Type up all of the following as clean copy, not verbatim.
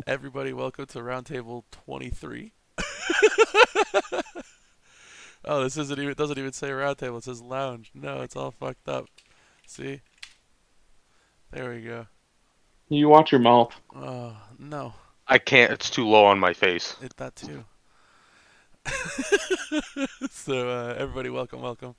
Everybody, welcome to Roundtable 23. Oh, this isn't even. It doesn't even say Roundtable. It says Lounge. No, it's all fucked up. See? There we go. You watch your mouth. Oh no, I can't. It's too low on my face. that too. So everybody, welcome.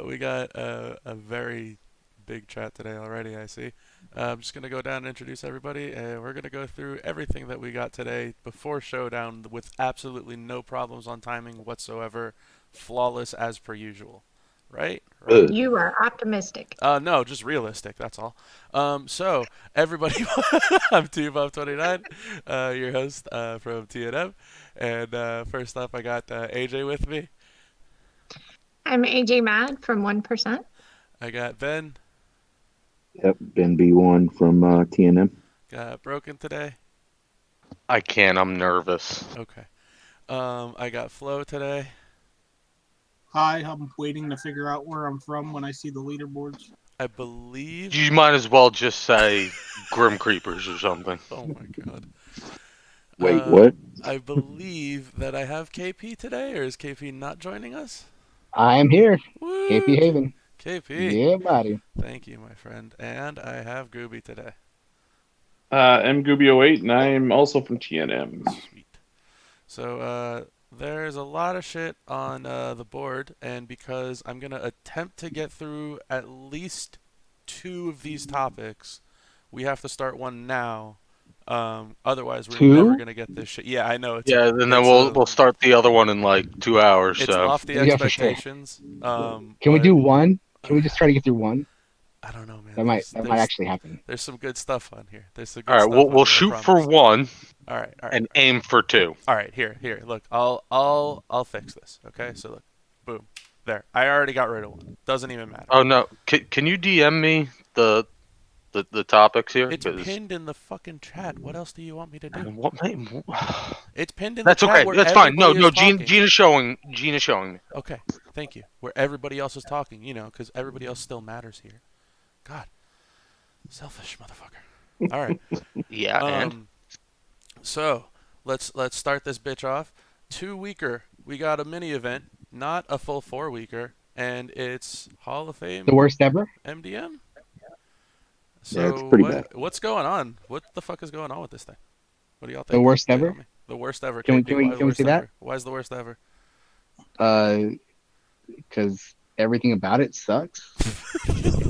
We got a very big chat today already. I see. I'm just gonna go down and introduce everybody, and we're gonna go through everything that we got today before Showdown with absolutely no problems on timing whatsoever, flawless as per usual. Right? Right. You are optimistic. No, just realistic. That's all. So everybody, I'm TBob29, your host from TNM, and first up, I got AJ with me. I'm Ajmad from 1%. I got Ben. Yep, Ben B1 from TNM. Got Broken today. I can't. I'm nervous. Okay. I got Flo today. Hi, I'm waiting to figure out where I'm from when I see the leaderboards. I believe. You might as well just say Grim Creepers or something. Oh my god. Wait, what? I believe that I have KP today, or is KP not joining us? I am here. Woo! KP Haven. KP. Yeah, buddy. Thank you, my friend. And I have Gooby today. MGooby08, and I'm also from TNM. Sweet. So there's a lot of shit on the board, and because I'm going to attempt to get through at least 2 of these topics, we have to start one now. Otherwise, we're never going to get this shit. Yeah, I know. And then we'll start the other one in like 2 hours. It's so. off the Yeah, for sure. expectations. Can we do one? Can we just try to get through one? I don't know, man. That might actually happen. There's some good stuff on here. There's some good All right, stuff we'll shoot for 1. All right. And aim for 2. All right, here. Look, I'll fix this. Okay, so look, boom, there. I already got rid of one. Doesn't even matter. Oh no, can you DM me the topics here? It's pinned in the fucking chat. What else do you want me to do? What? It's pinned in That's the chat. okay. Where That's fine. No, everybody is talking. Gina's showing me. Okay, thank you. Where everybody else is talking, because everybody else still matters here. God, selfish motherfucker. All right. Yeah. And so let's start this bitch off. 2-weeker. We got a mini event, not a full 4-weeker, and it's Hall of Fame. The worst ever? MDM. So Yeah, it's pretty bad. What's going on? What the fuck is going on with this thing? What do y'all think? The worst ever? The worst ever. Can KP, we see that? Why is the worst ever? Because everything about it sucks.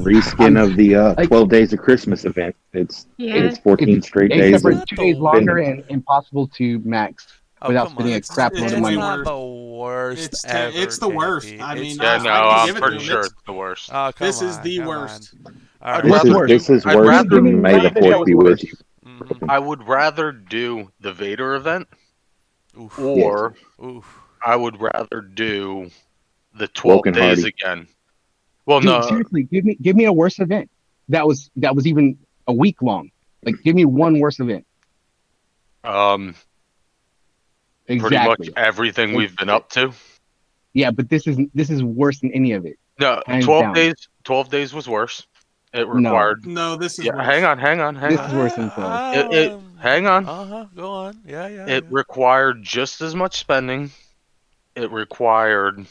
Reskin of the 12 Days of Christmas event. It's 14 straight days. Except for of 2 days longer spinning. and impossible to max without spending a crap load of money. It's not the worst ever. It's the worst. KP. I mean, yeah, no, I'm pretty sure it's the worst. Oh, come This is on, the come worst. on. All right. This is I'd worse rather- than May the 4th be with you. Mhm. I would rather do the Vader event, Oof. or Oof. I would rather do the 12 Woken days Hardy. again. Well, Dude, no, seriously, give me a worse event. That was even a week long. Like, give me one worse event. pretty Exactly. much everything we've been up to. Yeah, but this is worse than any of it. No, Hands 12 down. days. 12 days was worse. It required. No, this is Yeah, worse. hang on. This is worse than 12. Hang on. Go on. Yeah. It required just as much spending. It required.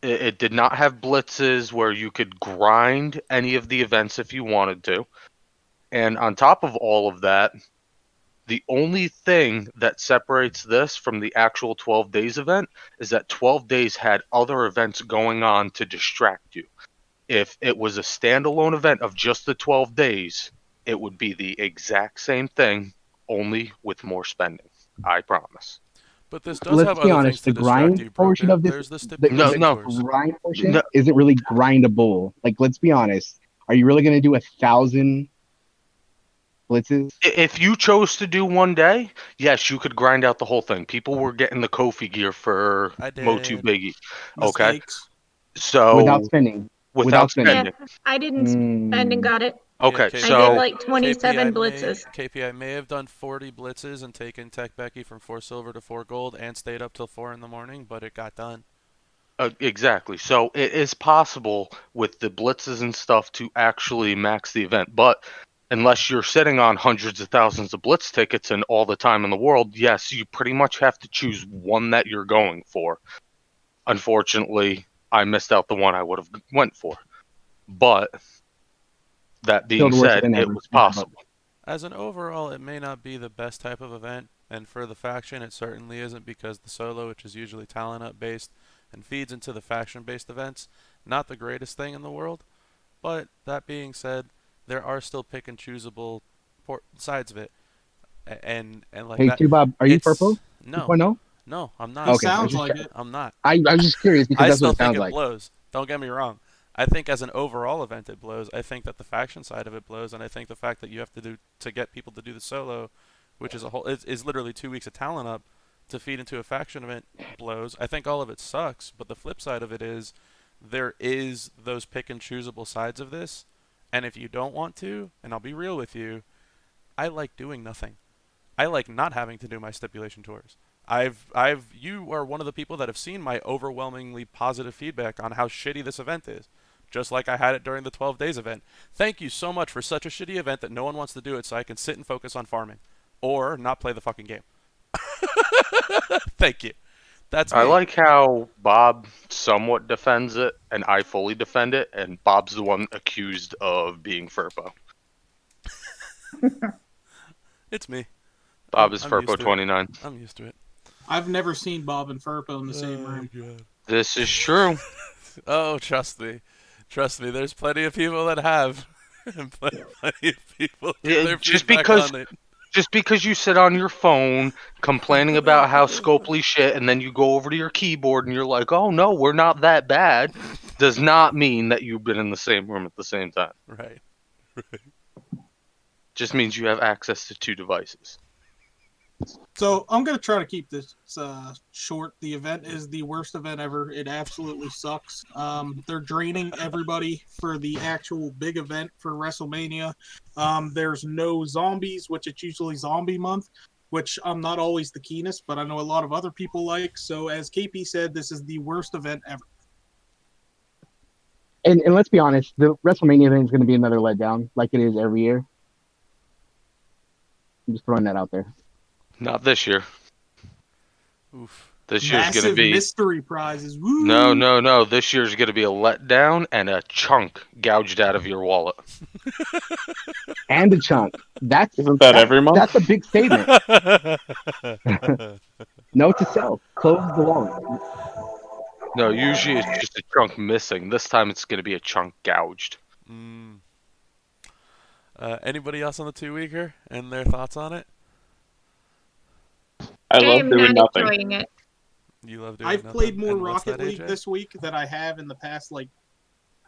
It did not have blitzes where you could grind any of the events if you wanted to. And on top of all of that, the only thing that separates this from the actual 12 days event is that 12 days had other events going on to distract you. If it was a standalone event of just the 12 days, it would be the exact same thing, only with more spending. I promise. But this does Let's have be other honest, things the to distract grind you, bro. portion of this, There's the the stipulation No. tours. grind portion No. isn't really grindable. Like, let's be honest. Are you really going to do 1,000 blitzes? If you chose to do one day, yes, you could grind out the whole thing. People were getting the Kofi gear for I did. Motu Biggie. Okay. Mistakes. So Without spending. without without spending. spending. Yeah, I didn't spend and got it. Okay, Yeah, I so did like 27 blitzes. KP, I may have done 40 blitzes and taken Tech Becky from 4 silver to 4 gold and stayed up till 4 in the morning, but it got done. exactly. So it is possible with the blitzes and stuff to actually max the event, but unless you're sitting on hundreds of thousands of Blitz tickets and all the time in the world, yes, you pretty much have to choose one that you're going for. Unfortunately, I missed out the one I would have went for. But that Still being the worst said, event it ever. was possible. As an overall, it may not be the best type of event, and for the faction, it certainly isn't, because the solo, which is usually talent up based and feeds into the faction based events, not the greatest thing in the world. But that being said, there are still pick and choosable sides of it, and like Hey, that. Bob, are you purple? No, 2.0? no, I'm not. He Okay, sounds like it. I'm not. I was just curious because I that's what still it think sounds it like. blows. Don't get me wrong. I think as an overall event it blows. I think that the faction side of it blows, and I think the fact that you have to do to get people to do the solo, which is a whole is literally 2 weeks of talent up to feed into a faction event, blows. I think all of it sucks, but the flip side of it is there is those pick and choosable sides of this, and if you don't want to, and I'll be real with you, I like doing nothing. I like not having to do my stipulation tours. You are one of the people that have seen my overwhelmingly positive feedback on how shitty this event is. Just like I had it during the 12 days event. Thank you so much for such a shitty event that no one wants to do it so I can sit and focus on farming. Or not play the fucking game. Thank you. That's me. I like how Bob somewhat defends it, and I fully defend it, and Bob's the one accused of being Furpo. It's me. Bob is I'm Furpo 29. I'm used to it. I've never seen Bob and Furpo in the same room. God. This is true. Oh, trust me. Trust me, there's plenty of people that have. And plenty of people give their Just feedback because on it. Just because you sit on your phone complaining about how Scopely shit, and then you go over to your keyboard and you're like, oh no, we're not that bad, does not mean that you've been in the same room at the same time. Right. Just means you have access to 2 devices. So I'm going to try to keep this short. The event is the worst event ever. It absolutely sucks. They're draining everybody for the actual big event for WrestleMania. There's no zombies, which it's usually zombie month, which I'm not always the keenest, but I know a lot of other people like. So as KP said, this is the worst event ever. And let's be honest, the WrestleMania thing is going to be another letdown, like it is every year. I'm just throwing that out there. Not this year. Oof. This year's Massive going to be... mystery prizes. Woo! No. This year's going to be a letdown and a chunk gouged out of your wallet. And a chunk. Isn't that every month? That's a big statement. Note to self: close the wallet. No, usually it's just a chunk missing. This time it's going to be a chunk gouged. Anybody else on the 2-weeker and their thoughts on it? I love am doing not nothing. enjoying it. You love doing I've nothing? played more And what's Rocket that, League AJ? this week than I have in the past,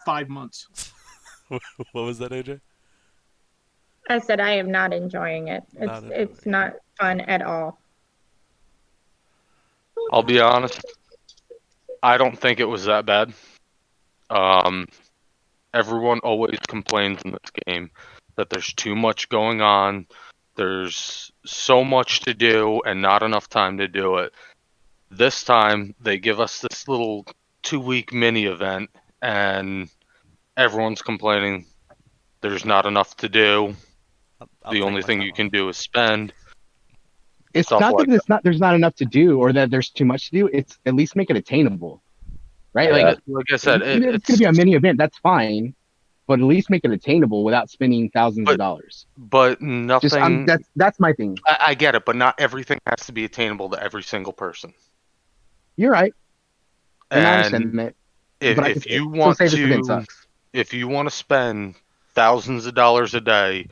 5 months. What was that, AJ? I said I am not enjoying it. It's not fun at all. I'll be honest. I don't think it was that bad. Everyone always complains in this game that there's too much going on. There's so much to do and not enough time to do it. This time, they give us this little 2-week mini event, and everyone's complaining there's not enough to do. I'll The take only my thing time you off. can do is spend. It's Stuff not like that there's not enough to do or that there's too much to do. It's at least make it attainable, right? Yeah. Like I said, it's going to be a mini event. That's fine, but at least make it attainable without spending thousands of dollars. But nothing. That's my thing. I get it, but not everything has to be attainable to every single person. You're right. And I understand And that. if you want to spend thousands of dollars a day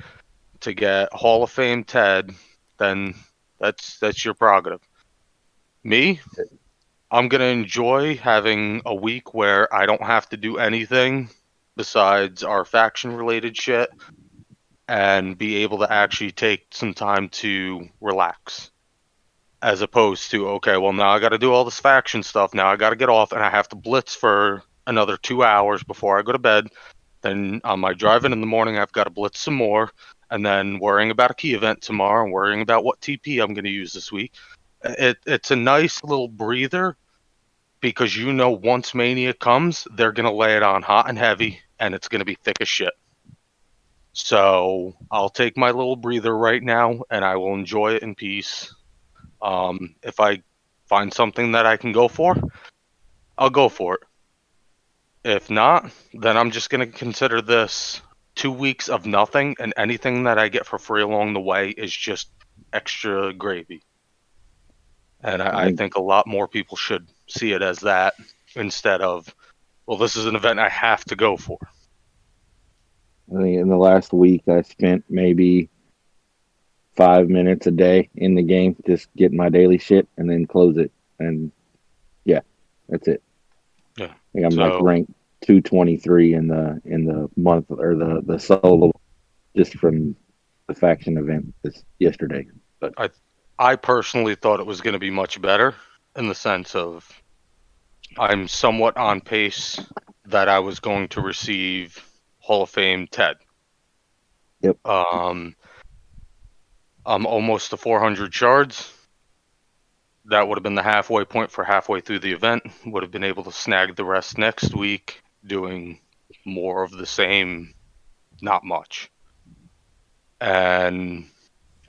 to get Hall of Fame Ted, then that's your prerogative. Me, I'm gonna enjoy having a week where I don't have to do anything besides our faction related shit and be able to actually take some time to relax. As opposed to, okay, well, now I got to do all this faction stuff. Now I got to get off and I have to blitz for another 2 hours before I go to bed. Then on my drive-in in the morning, I've got to blitz some more. And then worrying about a key event tomorrow and worrying about what TP I'm going to use this week. It's a nice little breather because once Mania comes, they're going to lay it on hot and heavy and it's going to be thick as shit. So I'll take my little breather right now, and I will enjoy it in peace. If I find something that I can go for, I'll go for it. If not, then I'm just going to consider this 2 weeks of nothing, and anything that I get for free along the way is just extra gravy. And I think a lot more people should see it as that instead of, well, this is an event I have to go for. I think in the last week, I spent maybe 5 minutes a day in the game, just getting my daily shit and then close it. And yeah, that's it. Yeah. I think I'm like ranked 223 in the month or the solo, just from the faction event this yesterday. But I personally thought it was going to be much better in the sense of I'm somewhat on pace that I was going to receive Hall of Fame Ted. Yep. I'm almost to 400 shards. That would have been the halfway point for halfway through the event. Would have been able to snag the rest next week, doing more of the same, not much. And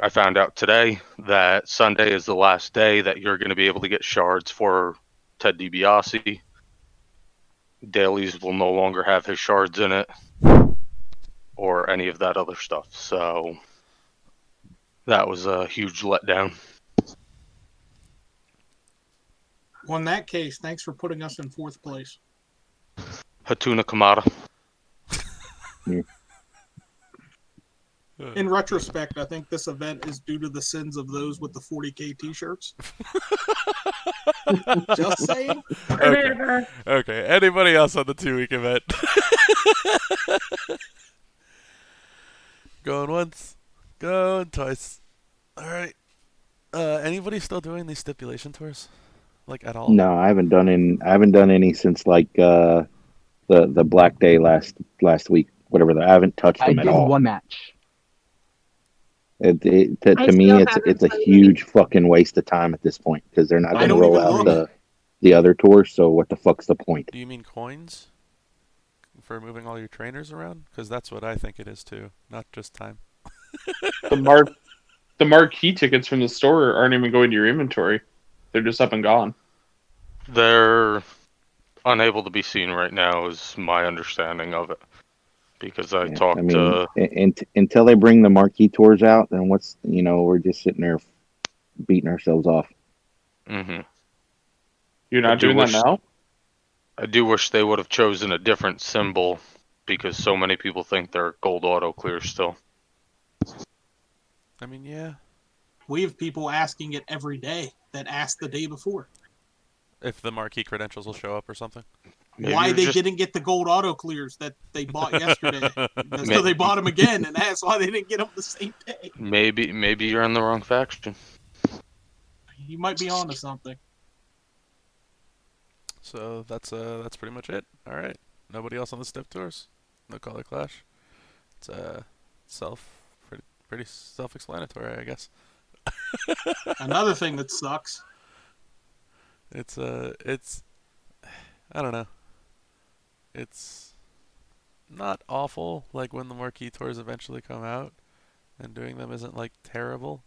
I found out today that Sunday is the last day that you're going to be able to get shards for Ted DiBiase. Dailies will no longer have his shards in it or any of that other stuff. So that was a huge letdown. Well, in that case, thanks for putting us in 4th place. Hatuna Kamada. In retrospect, I think this event is due to the sins of those with the 40K t-shirts. Just saying. Okay. Anybody else on the 2-week event? Going once, going twice. All right. Anybody still doing these stipulation tours, like at all? No, I haven't done any since like the Black Day last week, whatever. I haven't touched them at all. I did one match. To me, it's a huge fucking waste of time at this point because they're not going to roll out the other tours. So what the fuck's the point? Do you mean coins for moving all your trainers around? Because that's what I think it is too, not just time. The marquee tickets from the store aren't even going to your inventory. They're just up and gone. They're unable to be seen right now is my understanding of it. Because until they bring the marquee tours out, then we're just sitting there beating ourselves off. Mm-hmm. You're not doing that now? I do wish they would have chosen a different symbol because so many people think they're gold auto clear still. I mean, yeah. We have people asking it every day that asked the day before. If the marquee credentials will show up or something. Why they didn't get the gold auto clears that they bought yesterday. So they bought them again, and that's why they didn't get them the same day. Maybe you're in the wrong faction. You might be onto something. So that's pretty much it. All right. Nobody else on the step tours? No color clash? It's pretty self-explanatory, I guess. Another thing that sucks. It's I don't know. It's not awful, like when the marquee tours eventually come out, and doing them isn't like terrible,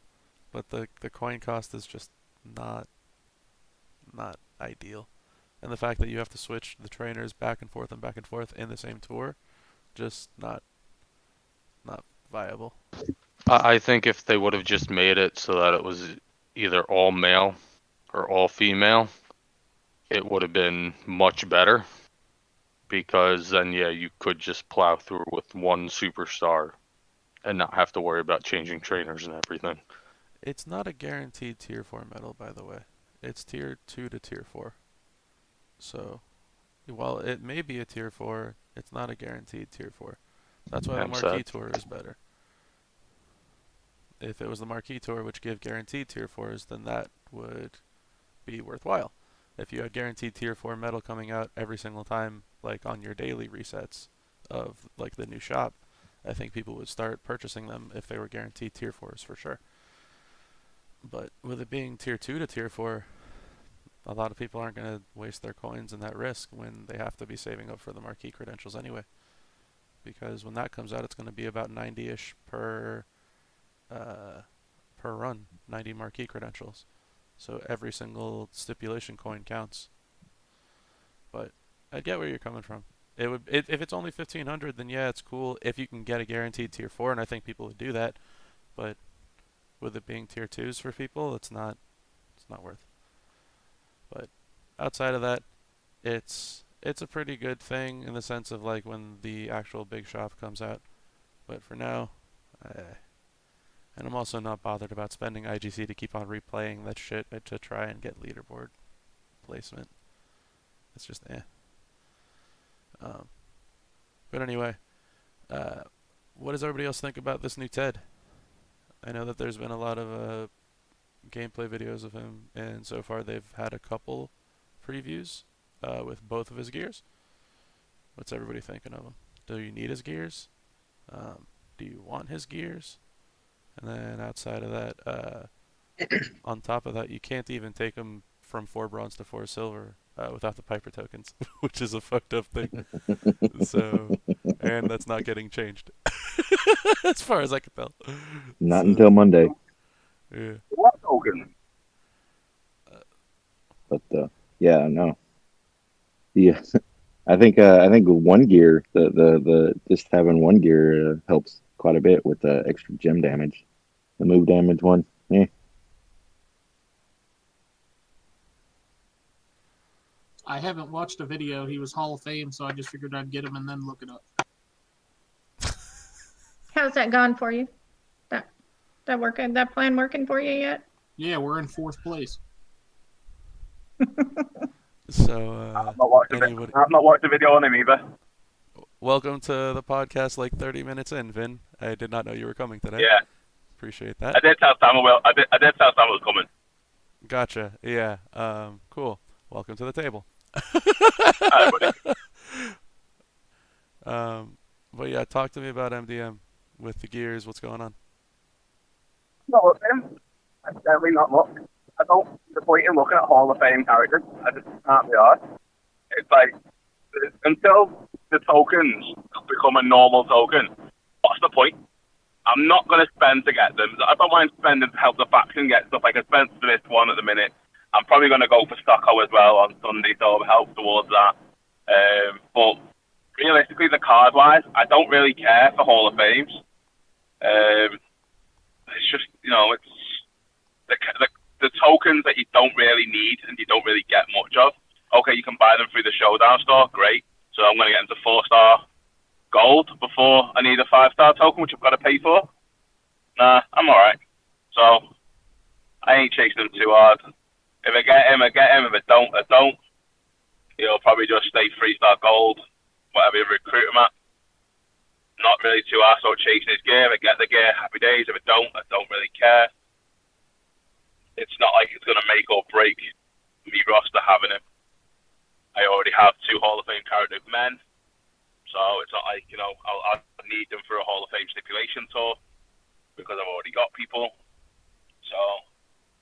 but the coin cost is just not ideal. And the fact that you have to switch the trainers back and forth in the same tour, just not viable. I think if they would have just made it so that it was either all male or all female, it would have been much better. Because then, yeah, you could just plow through with one superstar and not have to worry about changing trainers and everything. It's not a guaranteed tier 4 medal, by the way. It's tier 2 to tier 4. So, while it may be a tier 4, it's not a guaranteed tier 4. That's why the marquee tour is better. If it was the marquee tour which gave guaranteed tier 4s, then that would be worthwhile. If you had guaranteed tier 4 medal coming out every single time, like on your daily resets of like the new shop, I think people would start purchasing them if they were guaranteed tier 4s for sure. But with it being tier 2 to tier 4, a lot of people aren't going to waste their coins in that risk when they have to be saving up for the marquee credentials anyway. because when that comes out, it's going to be about 90-ish per run, 90 marquee credentials. So every single stipulation coin counts. But I get where you're coming from. If it's only 1,500, then yeah, it's cool if you can get a guaranteed tier 4, and I think people would do that. But with it being tier 2s for people, it's not worth. But outside of that, it's a pretty good thing in the sense of like when the actual big shop comes out. But for now, and I'm also not bothered about spending IGC to keep on replaying that shit to try and get leaderboard placement. It's just But anyway, what does everybody else think about this new Ted? I know that there's been a lot of gameplay videos of him, and so far they've had a couple previews with both of his gears. What's everybody thinking of him? Do you need his gears? Do you want his gears? And then outside of that, on top of that, you can't even take him from 4 bronze to 4 silver without the Piper tokens, which is a fucked up thing. So, and that's not getting changed, as far as I can tell. Not until Monday. Yeah. What token? But yeah, no. Yeah, I think one gear, the just having one gear helps quite a bit with the extra gem damage. The move damage one, I haven't watched a video. He was Hall of Fame, so I just figured I'd get him and then look it up. How's that gone for you? That working? That plan working for you yet? Yeah, we're in 4th place. So, I've not watched a video on him either. welcome to the podcast. Like 30 minutes in, Vin. I did not know you were coming today. Yeah, Appreciate that. I did tell Sam I did tell Sam I was coming. Gotcha. Yeah. Cool. Welcome to the table. Alright, buddy. But yeah, talk to me about MDM with the gears. What's going on? Not look at him. I definitely not look. I don't see the point in looking at Hall of Fame characters. I just can't be arsed. It's like, until the tokens become a normal token, what's the point? I'm not going to spend to get them. I don't mind spending to help the faction get stuff. Like I spent for this one at the minute. I'm probably going to go for Stocko as well on Sunday, so it'll help towards that. But realistically, the card-wise, I don't really care for Hall of Fames. It's just, it's the tokens that you don't really need and you don't really get much of. Okay, you can buy them through the Showdown store, great. So I'm going to get into 4-star gold before I need a 5-star token, which I've got to pay for. Nah, I'm alright. So I ain't chasing them too hard. If I get him, I get him. If I don't. He'll probably just stay 3-star gold, whatever you recruit him at. Not really too arsed about chasing his gear. If I get the gear, happy days. If I don't really care. It's not like it's going to make or break me roster having him. I already have 2 Hall of Fame character men, so it's not like, I'll need them for a Hall of Fame stipulation tour because I've already got people. So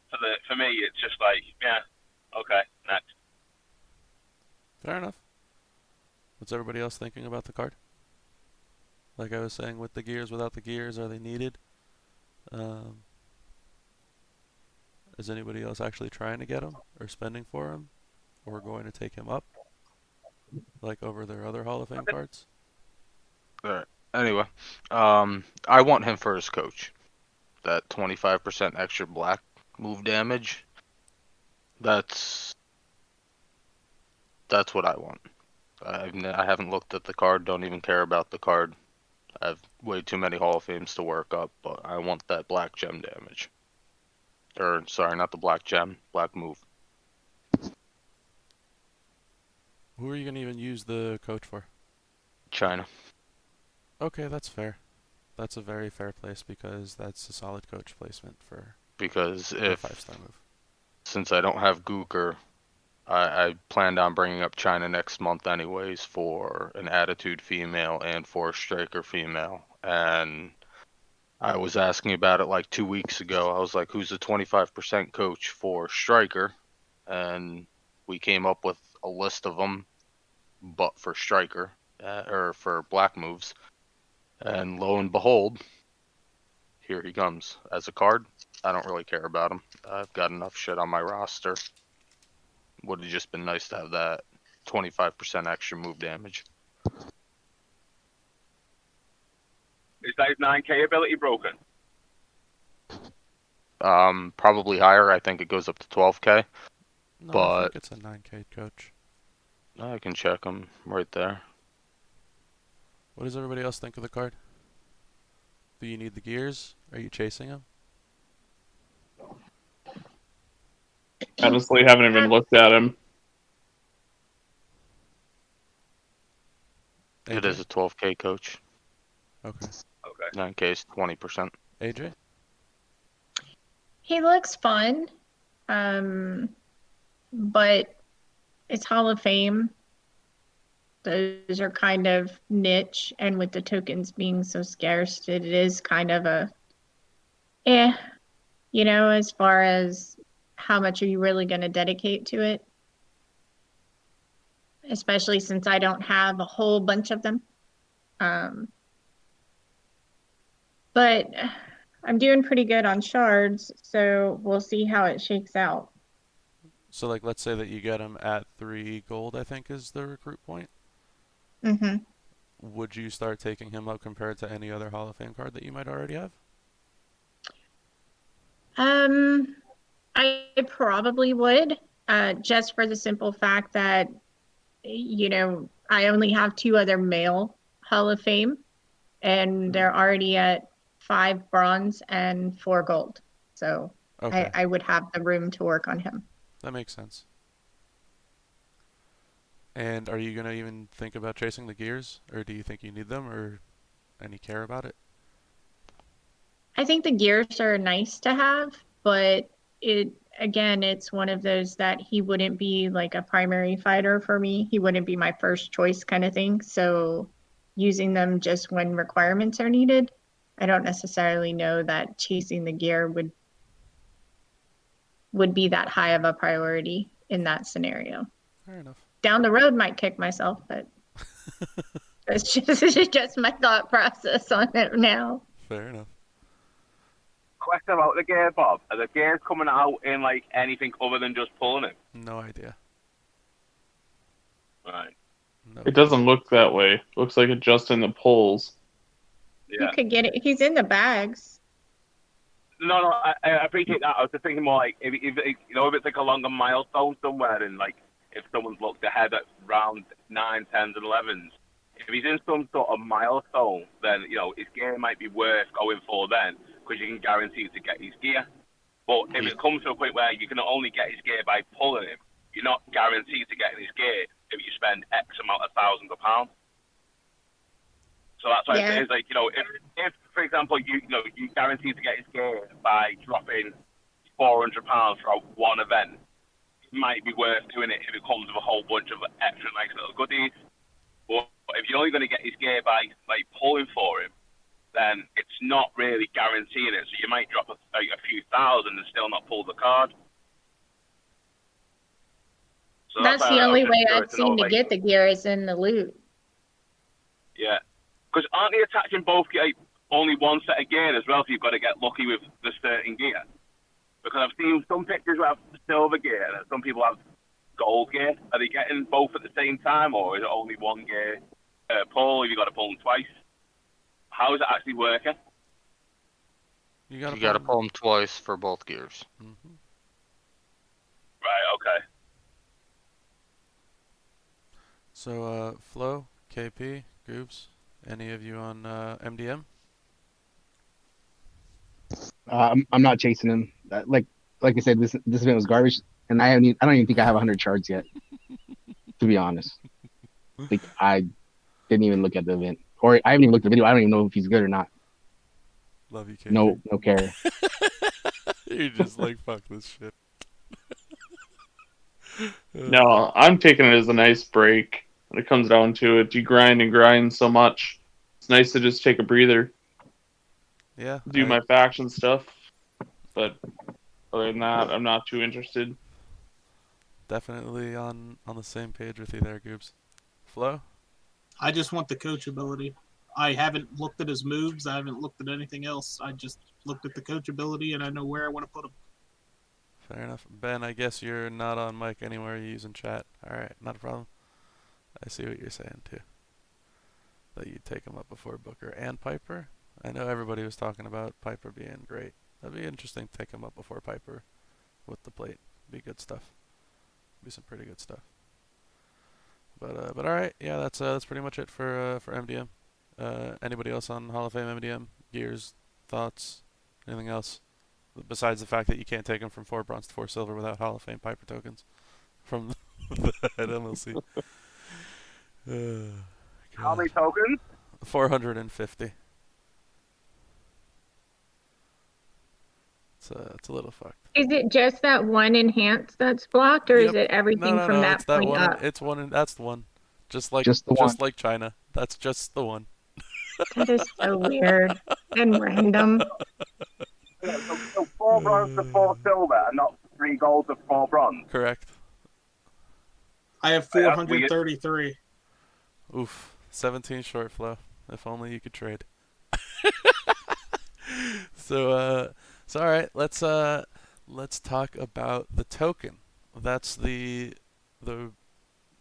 for me, it's just like, yeah, okay, next. Fair enough. What's everybody else thinking about the card? Like I was saying, with the gears, without the gears, are they needed? Is anybody else actually trying to get them or spending for him or going to take him up like over their other Hall of Fame cards? Alright. Anyway, I want him for his coach. That 25% extra black move damage. That's what I want. I haven't looked at the card, don't even care about the card. I have way too many Hall of Fames to work up, but I want that black gem damage. Or, sorry, not the black gem, black move. Who are you going to even use the coach for? China. Okay, that's fair. That's a very fair place because that's a solid coach placement for Because a if, 5-star move. since I don't have Gooker, I planned on bringing up China next month anyways for an Attitude female and for a Striker female. And I was asking about it like 2 weeks ago. I was like, who's the 25% coach for Striker? And we came up with a list of them, but for Striker, or for black moves. And lo and behold, here he comes. As a card, I don't really care about him. I've got enough shit on my roster. Would have just been nice to have that 25% extra move damage. Is that his 9K ability broken? Probably higher. I think it goes up to 12k. No, I But think it's a 9K, coach. I can check him right there. What does everybody else think of the card? Do you need the gears? Are you chasing him? Honestly, haven't even looked at him. It AJ? is a 12k, coach. Okay. Okay. 9k is 20%. AJ? He looks fun, but it's Hall of Fame. Those are kind of niche, and with the tokens being so scarce, it is kind of a as far as how much are you really going to dedicate to it, especially since I don't have a whole bunch of them. But I'm doing pretty good on shards, so we'll see how it shakes out. So, like, let's say that you get him at 3 gold, I think is the recruit point. Mm-hmm. Would you start taking him up compared to any other Hall of Fame card that you might already have? I probably would, just for the simple fact that, I only have 2 other male Hall of Fame, and they're already at 5 bronze and 4 gold. So Okay. I would have the room to work on him. That makes sense. And are you going to even think about chasing the gears? Or do you think you need them? Or any care about it? I think the gears are nice to have, but it's one of those that he wouldn't be like a primary fighter for me. He wouldn't be my first choice kind of thing. So using them just when requirements are needed, I don't necessarily know that chasing the gear would be that high of a priority in that scenario. Fair enough. Down the road might kick myself, but it's just my thought process on it now. Fair enough. Question about the gear, Bob. Are the gears coming out in like anything other than just pulling it? No idea. Right. No. It doesn't look that way. Looks like it's just in the pulls. Yeah. You could get it. He's in the bags. No, I appreciate that. I was just thinking more like if it's like along a milestone somewhere, and like if someone's looked ahead at round 9, 10s, and 11s, if he's in some sort of milestone, then his gear might be worth going for then, because you can guarantee to get his gear. But if it comes to a point where you can only get his gear by pulling him, you're not guaranteed to get his gear if you spend X amount of thousands of pounds. So that's why it's like, if for example you guarantee to get his gear by dropping £400 for one event, it might be worth doing it if it comes with a whole bunch of extra nice little goodies. But if you're only going to get his gear by pulling for him, then it's not really guaranteeing it. So you might drop a few thousand and still not pull the card. So that's the only way I've seen to get the gear is in the loot. Yeah. Because aren't they attaching both only one set of gear as well, so you've got to get lucky with the certain gear? Because I've seen some pictures who have silver gear and some people have gold gear. Are they getting both at the same time, or is it only one gear pull? Have you got to pull them twice? How is it actually working? You got to pull them twice for both gears. Mm-hmm. Right, okay. So, Flo, KP, Goobs, any of you on MDM? I'm not chasing him. Like I said, this event was garbage, and I don't even think I have 100 shards yet. To be honest, like I didn't even look at the event, or I haven't even looked at the video. I don't even know if he's good or not. Love you, KP. No care. You're just like, fuck this shit. No, I'm taking it as a nice break. When it comes down to it, you grind and grind so much. It's nice to just take a breather. Yeah. Do my faction stuff. But other than that, I'm not too interested. Definitely on the same page with you there, Goobs. Flo? I just want the coach ability. I haven't looked at his moves. I haven't looked at anything else. I just looked at the coach ability, and I know where I want to put him. Fair enough. Ben, I guess you're not on mic anywhere. You're using chat. All right, not a problem. I see what you're saying too. That you'd take him up before Booker and Piper. I know everybody was talking about Piper being great. That'd be interesting to take him up before Piper with the plate. Be good stuff. Be some pretty good stuff. But all right, yeah, that's pretty much it for MDM. Anybody else on Hall of Fame MDM? Gears, thoughts, anything else? Besides the fact that you can't take him from 4 bronze to 4 silver without Hall of Fame Piper tokens from the head MLC. How many tokens? 450. It's a little fucked. Is it just that one enhance that's blocked, or is Yep. it everything No, from that it's that point one. up? It's one. That's the one. Just like Just the one. like China. That's just the one. That is so weird and random. So 4 bronze to 4 silver, and not 3 gold to 4 bronze. Correct. I have 433. Oof. 17 short flow. If only you could trade. So all right. Let's talk about the token. That's the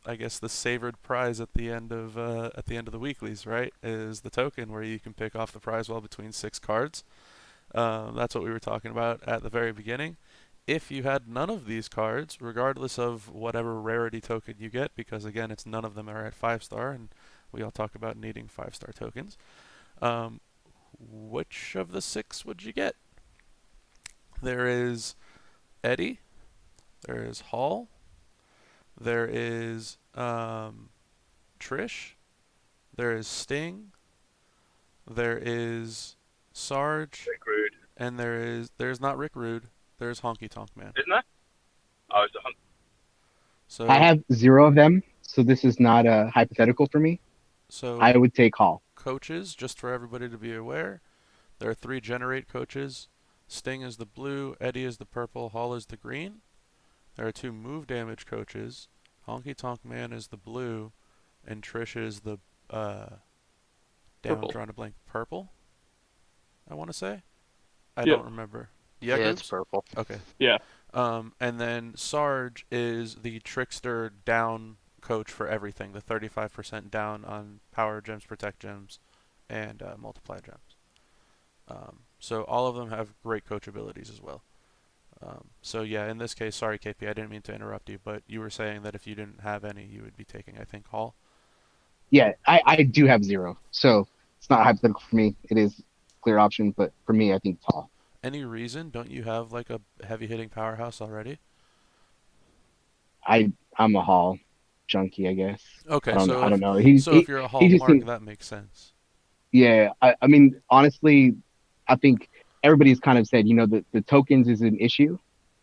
I guess the savored prize at the end of the weeklies, right? Is the token where you can pick off the prize well between 6 cards. That's what we were talking about at the very beginning. If you had none of these cards, regardless of whatever rarity token you get, because again, it's none of them are at 5-star, and we all talk about needing 5-star tokens. Which of the 6 would you get? There is Eddie. There is Hall. There is Trish. There is Sting. There is Sarge. Rick Rude. And there's not Rick Rude. There's Honky Tonk Man. Isn't there? Oh, it's a hunt. So I have 0 of them, so this is not a hypothetical for me. So I would take Hall. coaches, just for everybody to be aware, there are 3 generate coaches. Sting is the blue, Eddie is the purple, Hall is the green. There are 2 move damage coaches. Honky Tonk Man is the blue, and Trish is the damn, Purple. I'm drawing a blank. Purple, I want to say. I Yep. don't remember. Yeah, Yeah, it's purple. okay. Yeah. And then Sarge is the trickster down coach for everything, the 35% down on power gems, protect gems, and multiply gems. So all of them have great coach abilities as well. So yeah, in this case, sorry KP, I didn't mean to interrupt you, but you were saying that if you didn't have any, you would be taking, I think, Hall. Yeah, I do have 0, so it's not hypothetical for me. It is a clear option, but for me, I think it's Hall. Any reason? Don't you have like a heavy hitting powerhouse already? I'm a Hall junkie, I guess. Okay, I don't so know. I don't know. if you're a Hall just mark, seems- that makes sense. Yeah, I mean, honestly, I think everybody's kind of said, the tokens is an issue.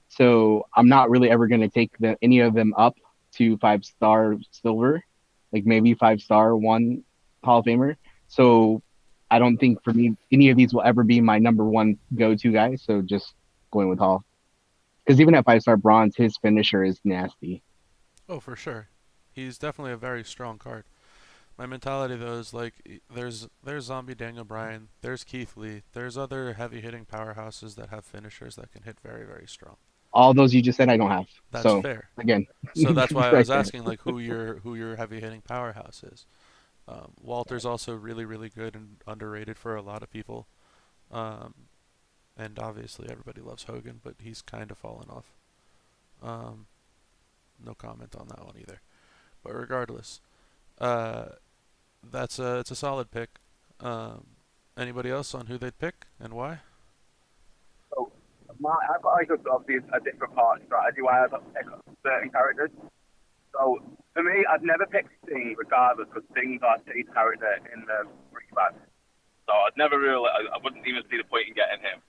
So I'm not really ever going to take any of them up to 5-star silver, like maybe 5-star 1 Hall of Famer. So I don't think for me, any of these will ever be my number 1 go-to guy. So just going with Hall. Because even at 5-star bronze, his finisher is nasty. Oh, for sure. He's definitely a very strong card. My mentality though is like there's Zombie Daniel Bryan, there's Keith Lee, there's other heavy hitting powerhouses that have finishers that can hit very, very strong. All those you just said, I don't have. That's so, fair. Again. So that's why I right was there. asking like who your heavy hitting powerhouse is. Walter's also really, really good and underrated for a lot of people. And obviously everybody loves Hogan, but he's kind of fallen off. No comment on that one either. But regardless, it's a solid pick. Anybody else on who they'd pick and why? So, I've got like obviously a different part strategy why I've pick certain characters. So for me, I'd never pick Sting regardless, because Sting's our chase character in the rematch. So I'd never really, I wouldn't even see the point in getting him.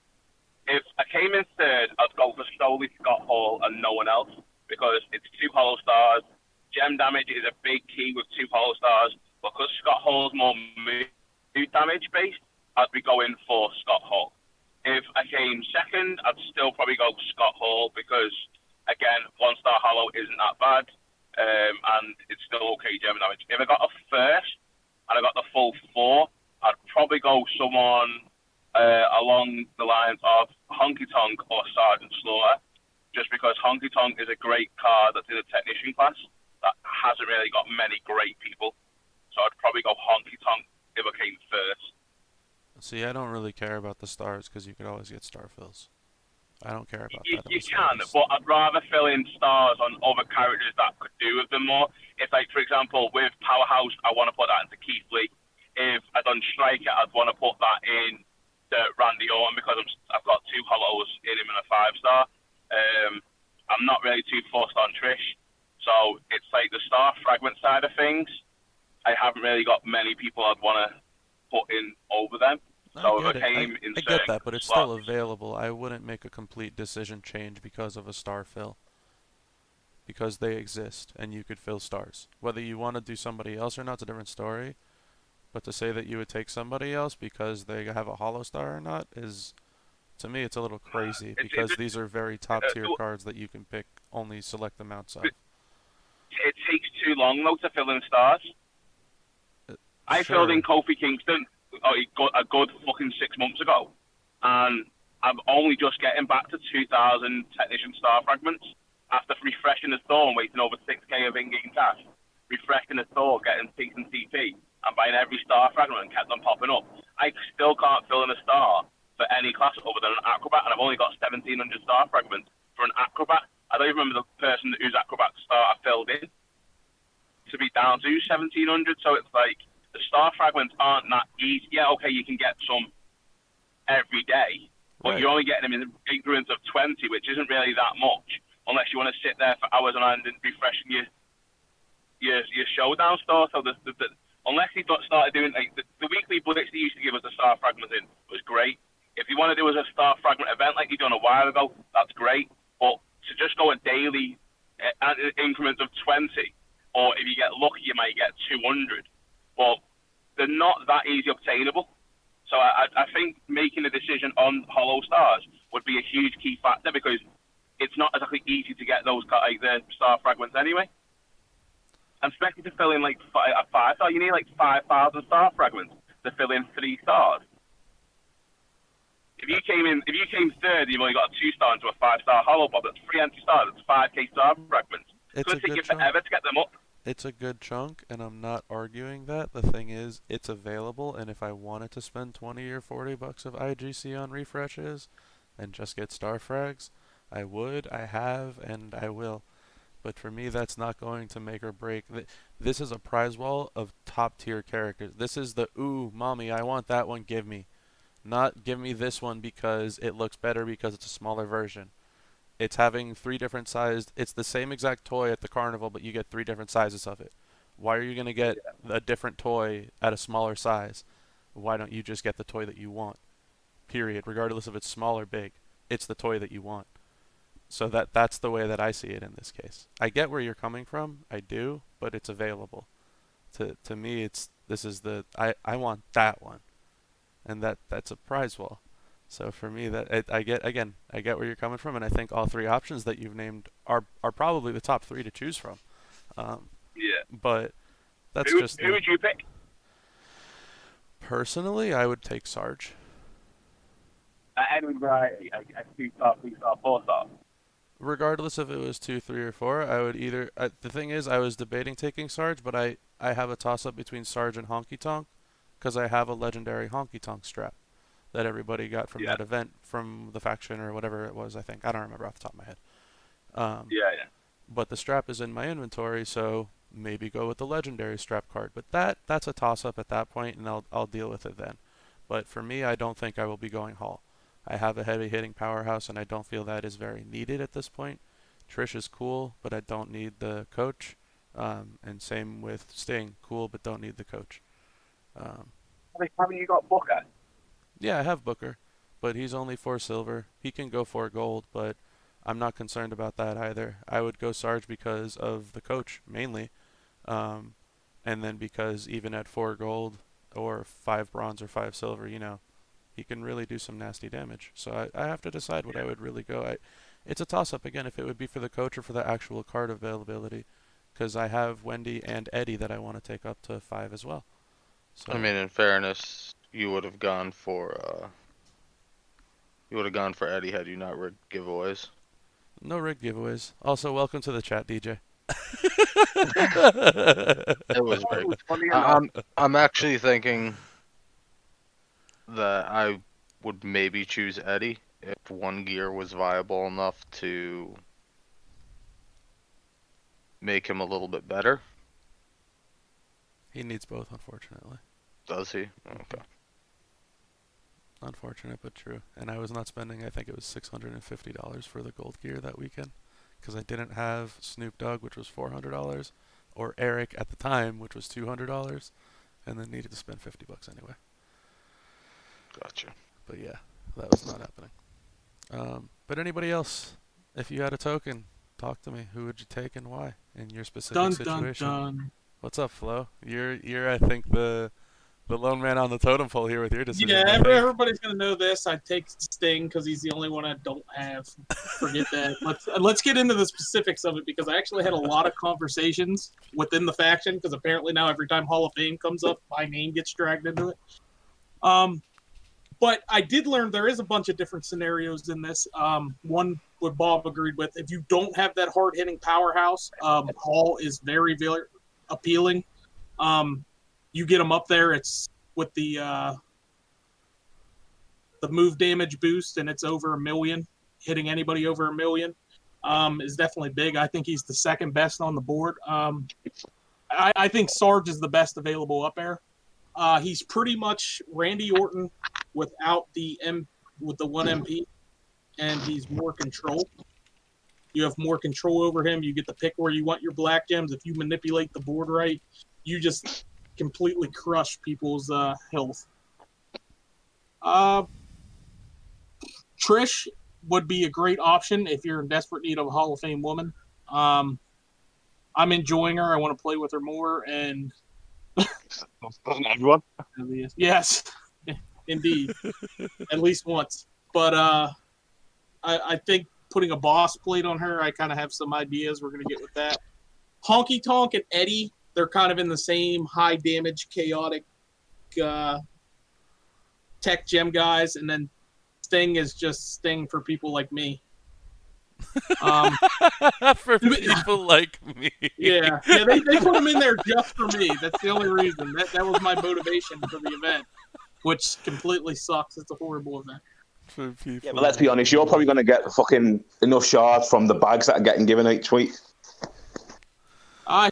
If I came in third, I'd go for solely Scott Hall and no one else, because it's 2 hollow stars. Gem damage is a big key with 2 hollow stars. Because Scott Hall's more move damage based, I'd be going for Scott Hall. If I came second, I'd still probably go for Scott Hall because, again, 1-star hollow isn't that bad, and it's still okay gem damage. If I got a first and I got the full 4, I'd probably go someone along the lines of Honky Tonk or Sergeant Slaughter, just because Honky Tonk is a great card that's in a technician class that hasn't really got many great people. So I'd probably go Honky Tonk if I came first. See, I don't really care about the stars because you could always get star fills. I don't care about that. You can, but I'd rather fill in stars on other characters that could do with them more. If, like, for example, with Powerhouse, I want to put that into Keith Lee. If I'd done Striker, I'd want to put that in Randy Orton because I've got 2 hollows in him and a 5-star. I'm not really too fussed on Trish. So it's like the star fragment side of things. I haven't really got many people I'd want to put in over them. So I get that, but it's slots, still available. I wouldn't make a complete decision change because of a star fill. Because they exist, and you could fill stars. Whether you want to do somebody else or not, it's a different story. But to say that you would take somebody else because they have a hollow star or not is, to me, it's a little crazy. Because these are very top tier cards that you can pick only select amounts of. It takes too long, though, to fill in stars. I filled in Kofi Kingston a good fucking 6 months ago, and I'm only just getting back to 2,000 technician star fragments after refreshing the store and waiting over 6k of in-game cash, refreshing the store, getting decent CP, and buying every star fragment and kept them popping up. I still can't fill in a star for any class other than an acrobat, and I've only got 1,700 star fragments for an acrobat. I don't even remember the person whose acrobat star I filled in to be down to 1,700. So it's like the star fragments aren't that easy. Yeah, okay, you can get some every day, but you're only getting them in increments of 20, which isn't really that much, unless you want to sit there for hours on end and refreshing your showdown store. So unless he started doing like the weekly blitz they used to give us the star fragments in was great. If you want to do as a star fragment event like you done a while ago, that's great. But to just go a daily increments of 20, or if you get lucky, you might get 200. Well, they're not that easy obtainable. So I think making a decision on hollow stars would be a huge key factor because it's not exactly easy to get those like the star fragments anyway. And especially to fill in like a 5-star, you need like 5,000 star fragments to fill in 3 stars. If you came third, you've only got a 2-star into a 5-star hollow bob. That's 3 empty stars. That's 5k star fragments. It's going to take you forever to get them up. It's a good chunk, and I'm not arguing that. The thing is, it's available, and if I wanted to spend 20 or 40 bucks of IGC on refreshes and just get star frags, I would, I have, and I will. But for me, that's not going to make or break. This is a prize wall of top tier characters. This is the, ooh, mommy, I want that one, give me. Not give me this one because it looks better because it's a smaller version. It's having 3 different sized, it's the same exact toy at the carnival, but you get 3 different sizes of it. Why are you going to get a different toy at a smaller size? Why don't you just get the toy that you want? Period. Regardless if it's small or big. It's the toy that you want. So that's the way that I see it in this case. I get where you're coming from, I do, but it's available. To me, I want that one. And that's a prize wall. So for me, I get where you're coming from, and I think all 3 options that you've named are probably the top 3 to choose from. But that's just who would you pick? Personally, I would take Sarge. Any variety, a 2-star, 3-star, 4-star. Regardless if it was 2, 3, or 4, I would either. The thing is, I was debating taking Sarge, but I have a toss-up between Sarge and Honky Tonk, because I have a legendary Honky Tonk strap that everybody got from that event, from the faction or whatever it was, I think. I don't remember off the top of my head. But the strap is in my inventory, so maybe go with the legendary strap card. But that's a toss-up at that point, and I'll deal with it then. But for me, I don't think I will be going Hall. I have a heavy-hitting powerhouse, and I don't feel that is very needed at this point. Trish is cool, but I don't need the coach. And same with Sting. Cool, but don't need the coach. Haven't you got Booker? Yeah, I have Booker, but he's only 4 silver. He can go 4 gold, but I'm not concerned about that either. I would go Sarge because of the coach, mainly. And then because even at 4 gold or 5 bronze or 5 silver, he can really do some nasty damage. So I have to decide what I would really go. It's a toss-up, again, if it would be for the coach or for the actual card availability, because I have Wendy and Eddie that I want to take up to 5 as well. So I mean, in fairness, you would have gone for Eddie had you not rigged giveaways. no rigged giveaways. Also, welcome to the chat, DJ. It was It rigged. was funny enough. I'm actually thinking that I would maybe choose Eddie if one gear was viable enough to make him a little bit better. He needs both, unfortunately. Does he? Okay. Unfortunate, but true. And I was not spending, I think it was $650 for the gold gear that weekend, because I didn't have Snoop Dogg, which was $400, or Eric at the time, which was $200, and then needed to spend $50 anyway. Gotcha. But yeah, that was not happening. But anybody else, if you had a token, talk to me. Who would you take and why in your specific Dun situation? dun dun. What's up, Flo? You're I think the lone man on the totem pole here with your decision. Yeah, I think. everybody's gonna know this. I take Sting because he's the only one I don't have. Forget that. Let's get into the specifics of it because I actually had a lot of conversations within the faction because apparently now every time Hall of Fame comes up, my name gets dragged into it. But I did learn there is a bunch of different scenarios in this. One what Bob agreed with. If you don't have that hard hitting powerhouse, Hall is very, very appealing. You get them up there. It's with the move damage boost, and it's over 1 million. Hitting anybody over 1 million is definitely big. I think he's the second best on the board. I think Sarge is the best available up there. He's pretty much Randy Orton without the with the 1 MP, and he's more control. You have more control over him. You get to pick where you want your black gems. If you manipulate the board right, you just completely crush people's health. Trish would be a great option if you're in desperate need of a Hall of Fame woman. I'm enjoying her. I want to play with her more, and Doesn't everyone? yes, indeed, at least once. But I think putting a boss plate on her, I kind of have some ideas we're going to get with that. Honky Tonk and Eddie, they're kind of in the same high damage, chaotic tech gem guys, and then Sting is just Sting for people like me. For people like me. Yeah, they put him in there just for me. That's the only reason. That was my motivation for the event, which completely sucks. It's a horrible event. For people. Yeah, but let's be honest, you're probably going to get fucking enough shards from the bags that are getting given each week. I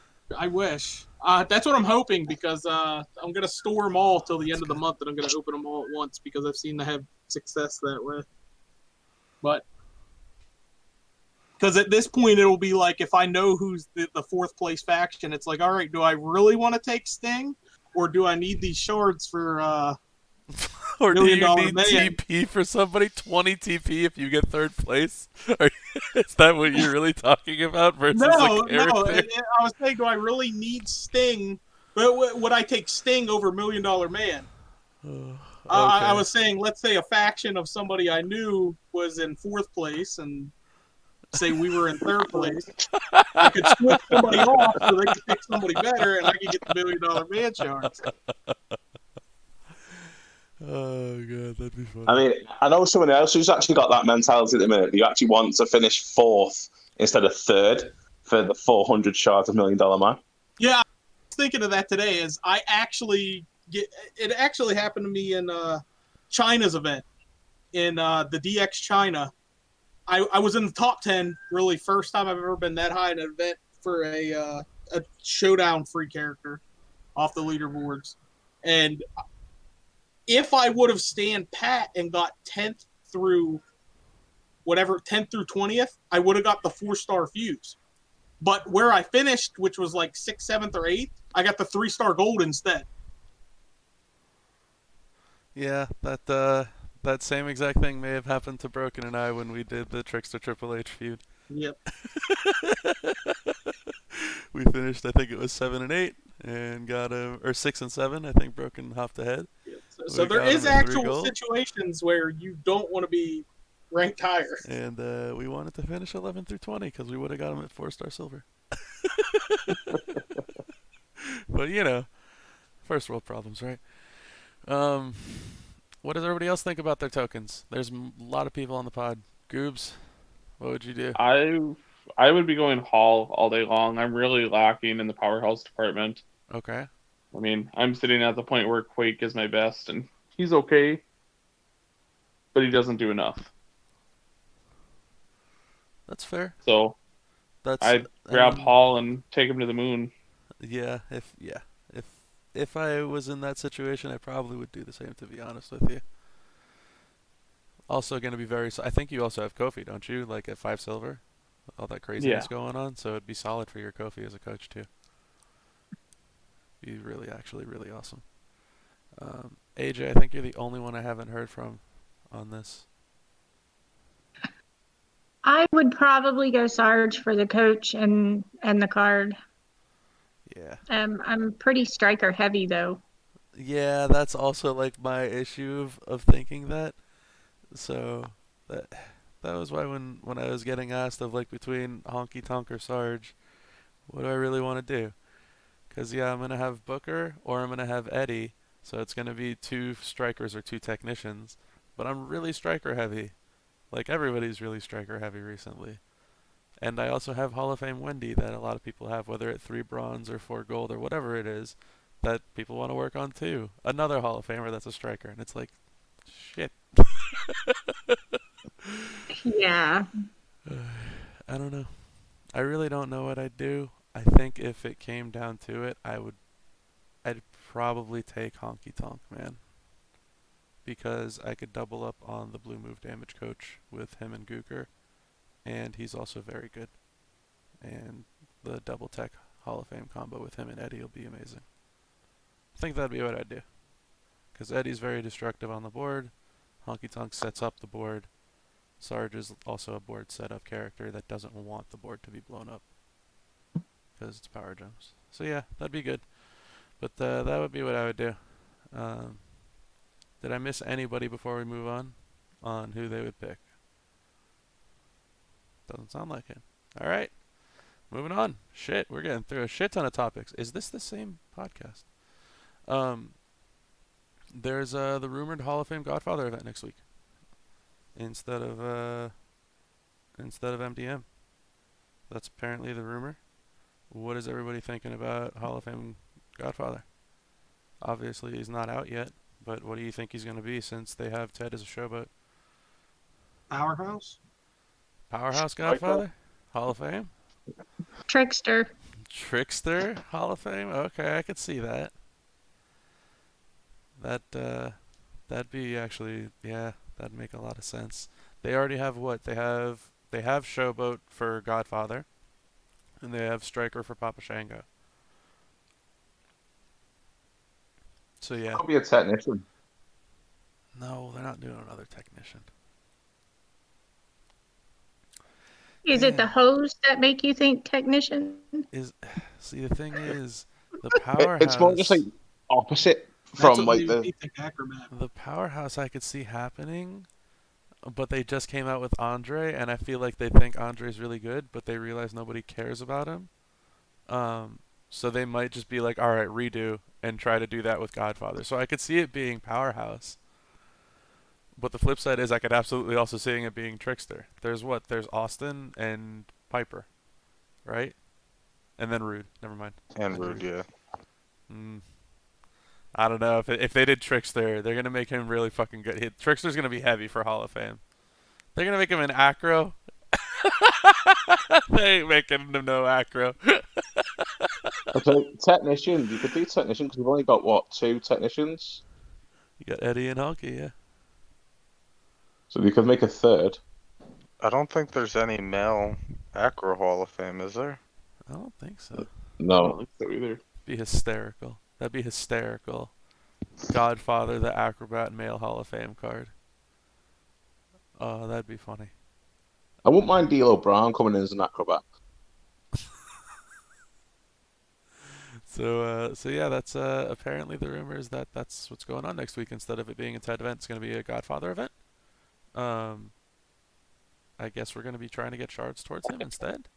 wish. That's what I'm hoping because I'm going to store them all till the end of the month, and I'm going to open them all at once because I've seen to have success that way. But because at this point it'll be like if I know who's the fourth place faction, it's like, all right, do I really want to take Sting, or do I need these shards for? Or do you need $1 million man. TP for somebody? 20 TP if you get third place? Is that what you're really talking about versus No. a character? I was saying, do I really need Sting? But would I take Sting over $1 Million Man? Okay. I was saying, let's say a faction of somebody I knew was in fourth place, and say we were in third place. I could switch somebody off so they could pick somebody better, and I could get the $1 Million Man shards. Oh god, that'd be funny. I mean, I know someone else who's actually got that mentality at the minute. You actually want to finish fourth instead of third for the 400 shards of $1 Million Man. Yeah, I was thinking of that today. It actually happened to me in China's event in the DX China. I was in the top 10, really first time I've ever been that high in an event for a showdown free character off the leaderboards. And if I would have stand pat and got 10th through 10th through 20th, I would have got the 4-star fuse. But where I finished, which was like 6th, 7th, or 8th, I got the 3-star gold instead. Yeah, that same exact thing may have happened to Broken and I when we did the Trickster Triple H feud. Yep. We finished, I think it was 7 and 8, and got or 6 and 7. I think Broken hopped ahead. Yep. So there got is him at 3 actual gold. situations where you don't want to be ranked higher. And we wanted to finish 11 through 20 because we would have got him at 4-star silver. But First world problems, right? Um, what does everybody else think about their tokens? There's a lot of people on the pod. Goobs, what would you do? I would be going Hall all day long. I'm really lacking in the powerhouse department. Okay. I mean, I'm sitting at the point where Quake is my best, and he's okay, but he doesn't do enough. That's fair. So That's, I'd I grab mean, Hall and take him to the moon. yeah, if if I was in that situation, I probably would do the same, to be honest with you. Also going to be I think you also have Kofi, don't you? Like at 5 silver? All that craziness Yeah. going on, so it'd be solid for your Kofi as a coach too. Be really, actually, really awesome. AJ, I think you're the only one I haven't heard from on this. I would probably go Sarge for the coach and the card. Yeah. I'm pretty striker heavy though. Yeah, that's also like my issue of thinking that. So that that was why when I was getting asked of like between Honky Tonk or Sarge, what do I really want to do? Because yeah, I'm gonna have Booker or I'm gonna have Eddie, so it's gonna be 2 strikers or 2 technicians. But I'm really striker heavy. Like everybody's really striker heavy recently. And I also have Hall of Fame Wendy that a lot of people have, whether at 3 bronze or 4 gold or whatever it is, that people want to work on too. Another Hall of Famer that's a striker, and it's like, shit. Yeah. I don't know. I really don't know what I'd do. I think if it came down to it, I'd probably take Honky Tonk, man. Because I could double up on the blue move damage coach with him and Gooker, and he's also very good. And the double tech Hall of Fame combo with him and Eddie will be amazing. I think that'd be what I'd do. Because Eddie's very destructive on the board. Honky Tonk sets up the board. Sarge is also a board setup character that doesn't want the board to be blown up. Because it's power jumps. So yeah, that'd be good. But that would be what I would do. Did I miss anybody before we move on who they would pick? Doesn't sound like it. Alright, moving on. Shit, we're getting through a shit ton of topics. Is this the same podcast? There's the rumored Hall of Fame Godfather event next week. Instead of MDM. That's apparently the rumor. What is everybody thinking about Hall of Fame Godfather? Obviously he's not out yet, but what do you think he's going to be since they have Ted as a showboat? Powerhouse? Powerhouse Godfather? Hall of Fame? Trickster. Trickster? Hall of Fame? Okay, I could see that. That'd be actually, yeah, that'd make a lot of sense. They already have what? They have Showboat for Godfather, and they have Striker for Papa Shango. So yeah. Could be a technician. No, they're not doing another technician. Is it the hose that make you think technician? See, the thing is, the It's powerhouse. more just like opposite That's from what like made the. me think acrobat. The powerhouse I could see happening, but they just came out with Andre, and I feel like they think Andre's really good, but they realize nobody cares about him. So they might just be like, all right, redo, and try to do that with Godfather. So I could see it being powerhouse. But the flip side is I could absolutely also seeing it being Trickster. There's Austin and Piper, right? And then Rude. Never mind. And Rude, yeah. I don't know. If they did Trickster, they're going to make him really fucking good. Trickster's going to be heavy for Hall of Fame. They're going to make him an acro. They ain't making him no acro. So technician, you could do technician because we've only got what, 2 technicians. You got Eddie and Honky, yeah. So we could make a third. I don't think there's any male Acro Hall of Fame, is there? I don't think so. No, I don't think so either. Be hysterical. That'd be hysterical. Godfather, the Acrobat Male Hall of Fame card. Oh, that'd be funny. I wouldn't mind D'Lo Brown coming in as an acrobat. So yeah, that's apparently the rumor is that that's what's going on next week. Instead of it being a TED event, it's going to be a Godfather event. I guess we're going to be trying to get shards towards him instead.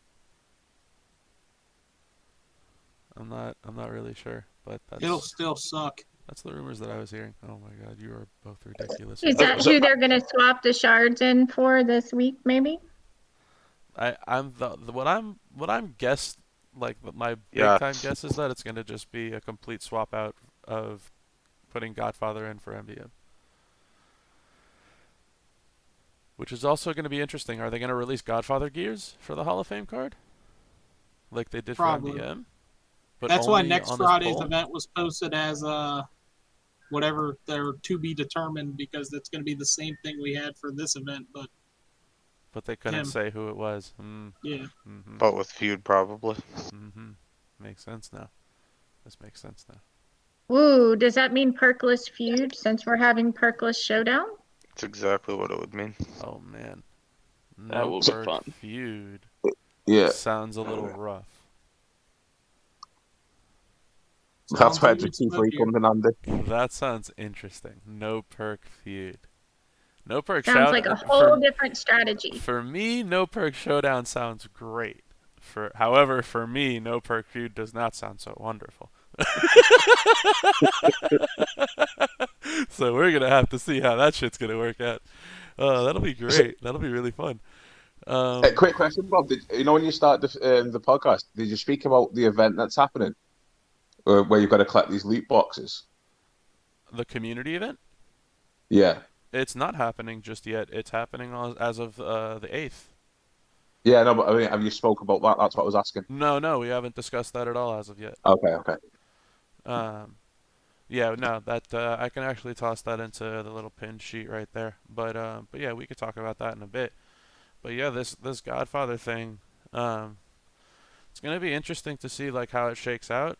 I'm not really sure. but It'll still suck. that's the rumors that I was hearing. Oh my god, you are both ridiculous. Is that who they're going to swap the shards in for this week, maybe? I'm what I'm guess like my big time guess is that it's going to just be a complete swap out of putting Godfather in for MDM. Which is also going to be interesting. Are they going to release Godfather gears for the Hall of Fame card? Like they did Probably. for MDM? But That's why only next on this Friday's poll? event was posted as whatever they're to be determined, because that's going to be the same thing we had for this event, but they couldn't him. say who it was. Yeah. Mm-hmm. But with feud, probably. Mm-hmm. Makes sense now. This makes sense now. Ooh, does that mean Perkless feud since we're having Perkless Showdown? That's exactly what it would mean. Oh man. That will be fun. Feud. Yeah. Sounds a little rough. That's where the T3 comes in handy. That sounds interesting. No perk feud. No perk Sounds showdown. like a whole different strategy. For me, no perk showdown sounds great. However, for me, no perk feud does not sound so wonderful. So we're gonna have to see how that shit's gonna work out. That'll be great. That'll be really fun. Quick question, Bob. You know when you start the podcast, did you speak about the event that's happening, where you've got to collect these loot boxes? The community event? Yeah. It's not happening just yet. It's happening as of the 8th. Yeah, no, but I mean, have you spoke about that? That's what I was asking. No, we haven't discussed that at all as of yet. Okay. Yeah, no, that I can actually toss that into the little pin sheet right there. But yeah, we could talk about that in a bit. But yeah, this Godfather thing, it's gonna be interesting to see like how it shakes out.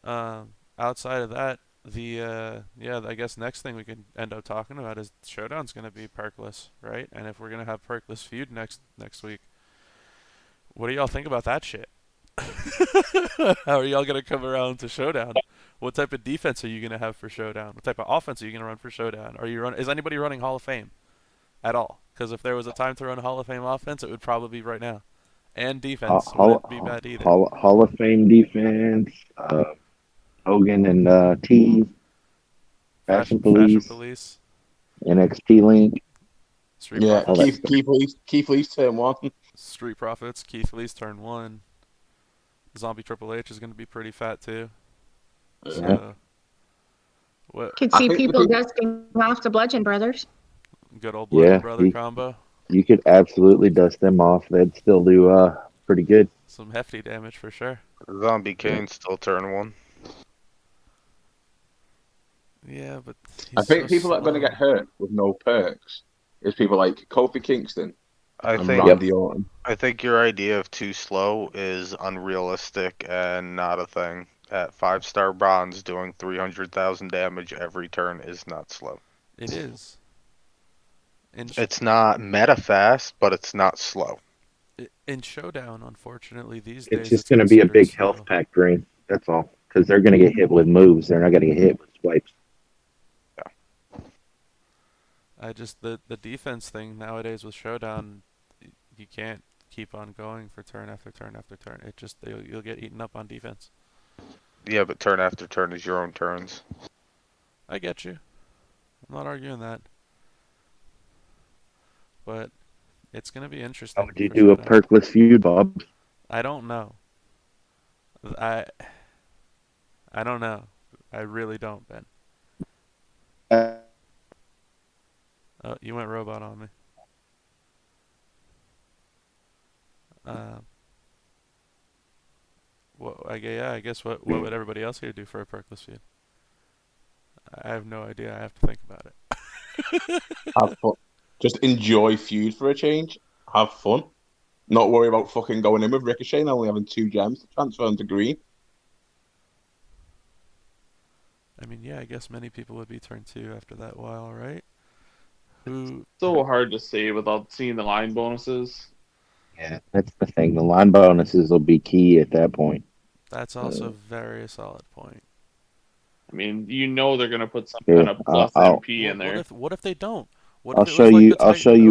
Outside of that, I guess next thing we can end up talking about is Showdown's gonna be perkless, right? And if we're gonna have perkless feud next week, what do y'all think about that shit? How are y'all gonna come around to Showdown? What type of defense are you gonna have for Showdown? What type of offense are you gonna run for Showdown? Is anybody running Hall of Fame at all? Because if there was a time to run Hall of Fame offense, it would probably be right now. And defense wouldn't be bad either. Hall of Fame defense, Hogan and T, Fashion Police, NXT Link. Street Profits. Keith Lee's turn 1. Street Profits, Keith Lee's turn 1. Zombie Triple H is going to be pretty fat too. So, Could see people dusting off the Bludgeon Brothers. Good old Bludgeon Brother combo. You could absolutely dust them off. They'd still do pretty good. Some hefty damage for sure. Zombie Kane still turn 1. Yeah, but I think people that are going to get hurt with no perks is people like Kofi Kingston and Randy Orton. I think your idea of too slow is unrealistic and not a thing. At 5-star bronze, doing 300,000 damage every turn is not slow. It is. It's not meta fast, but it's not slow. In Showdown, unfortunately, these days it's just going to be a big slow. health pack drain. That's all. Because they're going to get hit with moves. They're not going to get hit with swipes. Yeah. The defense thing nowadays with Showdown, you can't keep on going for turn after turn after turn. You'll get eaten up on defense. Yeah, but turn after turn is your own turns. I get you. I'm not arguing that. But it's going to be interesting. How would you do a perkless feud, Bob? I don't know. I don't know. I really don't, Ben. Oh, you went robot on me. I guess what would everybody else here do for a perkless feud? I have no idea. I have to think about it. Have fun. Just enjoy feud for a change. Have fun. Not worry about fucking going in with Ricochet and only having 2 gems to transfer them to green. I mean, yeah, I guess many people would be turn 2 after that while, right? So hard to say without seeing the line bonuses. Yeah, that's the thing. The line bonuses will be key at that point. That's also a very solid point. I mean, they're gonna put some kind of plus MP in there. What if they don't? I'll show you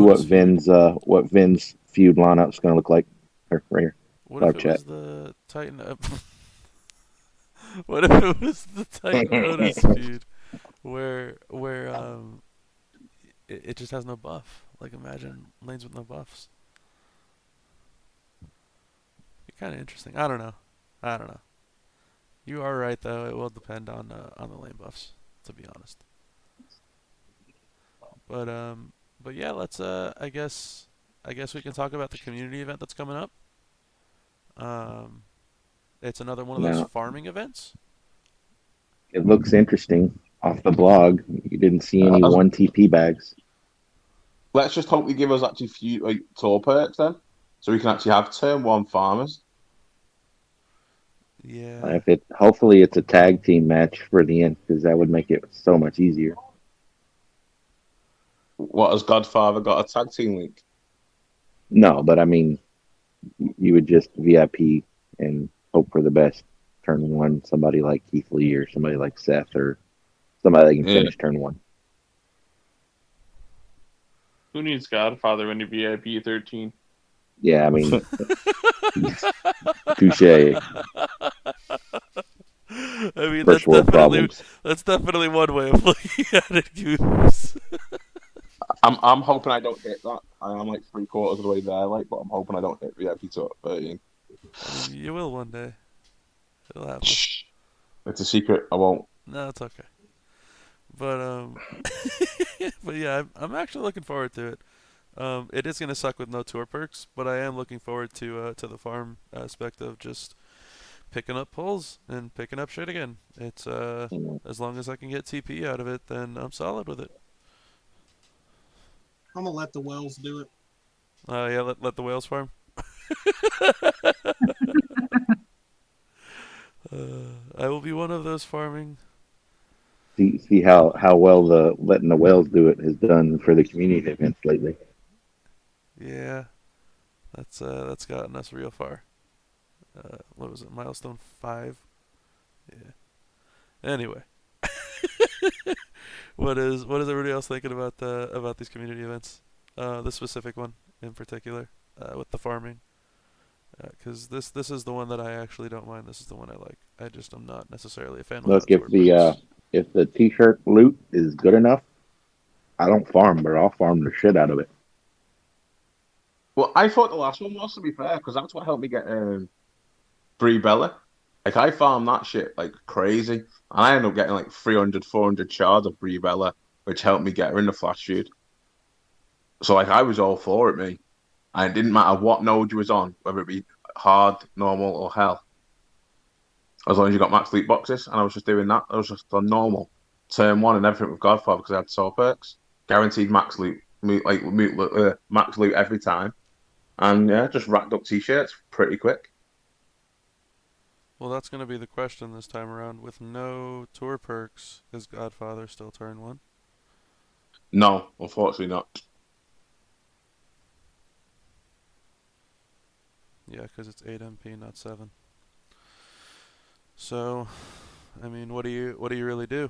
what Vin's feud lineup's gonna look like. Right here. What if it was the Titan? What if it was the Titan Otis feud where it just has no buff? Like imagine lanes with no buffs. Be kind of interesting. I don't know. I don't know. You are right though. It will depend on the lane buffs, to be honest. But yeah, let's I guess we can talk about the community event that's coming up. It's another one of those Now, farming events. it looks interesting off the blog. You didn't see any Uh, 1 TP bags. let's just hope they give us actually few like tour perks then, so we can actually have turn one farmers. Yeah. Hopefully it's a tag team match for the end, because that would make it so much easier. What has Godfather got a tag team link? No, but I mean, you would just VIP and hope for the best. Turn one, somebody like Keith Lee or somebody like Seth or somebody that can Yeah. finish turn one. Who needs Godfather when you VIP 13? Yeah, I mean, touche. I mean, First world problems. that's definitely one way of looking at it, Goose. I'm hoping I don't hit that. I'm like 3/4 of the way there, like, but I'm hoping I don't hit VIP top 13. I mean, you will one day. It'll happen. Shh. It's a secret. I won't. No, it's okay. But but yeah, I'm actually looking forward to it. It is gonna suck with no tour perks, but I am looking forward to the farm aspect of just picking up pulls and picking up shit again. It's as long as I can get TP out of it, then I'm solid with it. I'm gonna let the Wells do it. Yeah, let the whales farm. I will be one of those farming. See how well the letting the whales do it has done for the community events lately. Yeah, that's gotten us real far. What was it? Milestone 5. Yeah. Anyway, what is everybody else thinking about these community events? This specific one in particular, with the farming. Because this is the one that I actually don't mind. This is the one I like. I'm not necessarily a fan Look, without tour perks. if the t-shirt loot is good enough, I don't farm, but I'll farm the shit out of it. Well, I thought the last one was, to be fair, because that's what helped me get Brie Bella. Like, I farmed that shit like crazy, and I ended up getting like 300, 400 shards of Brie Bella, which helped me get her in the flash feud. So, like, I was all for it, me. And it didn't matter what node you was on, whether it be hard, normal, or hell. As long as you got max loot boxes, and I was just doing that. I was just on normal. Turn one and everything with Godfather because I had soul perks. Guaranteed max loot, max loot every time. And yeah, just racked up t-shirts pretty quick. Well, that's going to be the question this time around. With no tour perks, is Godfather still turn 1? No, unfortunately not. Yeah, because it's 8 MP, not 7. So, I mean, what do you really do?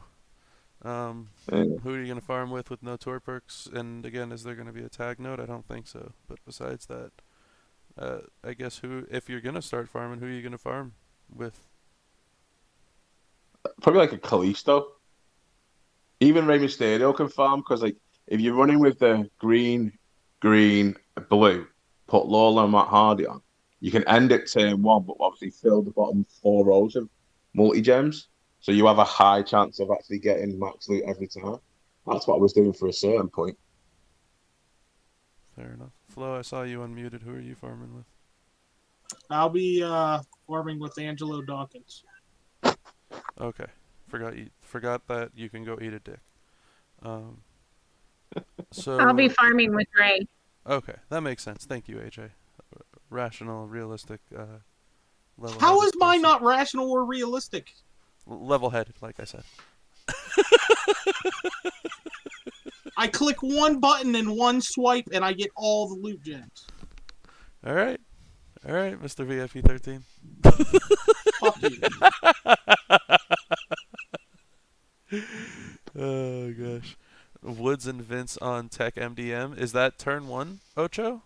Who are you going to farm with no tour perks? And again, is there going to be a tag node? I don't think so. But besides that, I guess if you're going to start farming, who are you going to farm with? Probably like a Callisto. Even Rey Mysterio can farm because, like, if you're running with the green, blue, put Lola and Matt Hardy on, you can end it turn one, but obviously fill the bottom 4 rows of multi gems, so you have a high chance of actually getting max loot every time. That's what I was doing for a certain point. Fair enough. Flo, I saw you unmuted. Who are you farming with? I'll be farming with Angelo Dawkins. Okay. Forgot that you can go eat a dick. So I'll be farming with Ray. Okay, that makes sense. Thank you, AJ. Rational, realistic, level. How is mine not rational or realistic? Level-headed, like I said. I click one button and one swipe, and I get all the loot gems. All right, Mr. VFE 13. Fuck you. Oh gosh. Woods and Vince on Tech MDM. Is that turn 1, Ocho?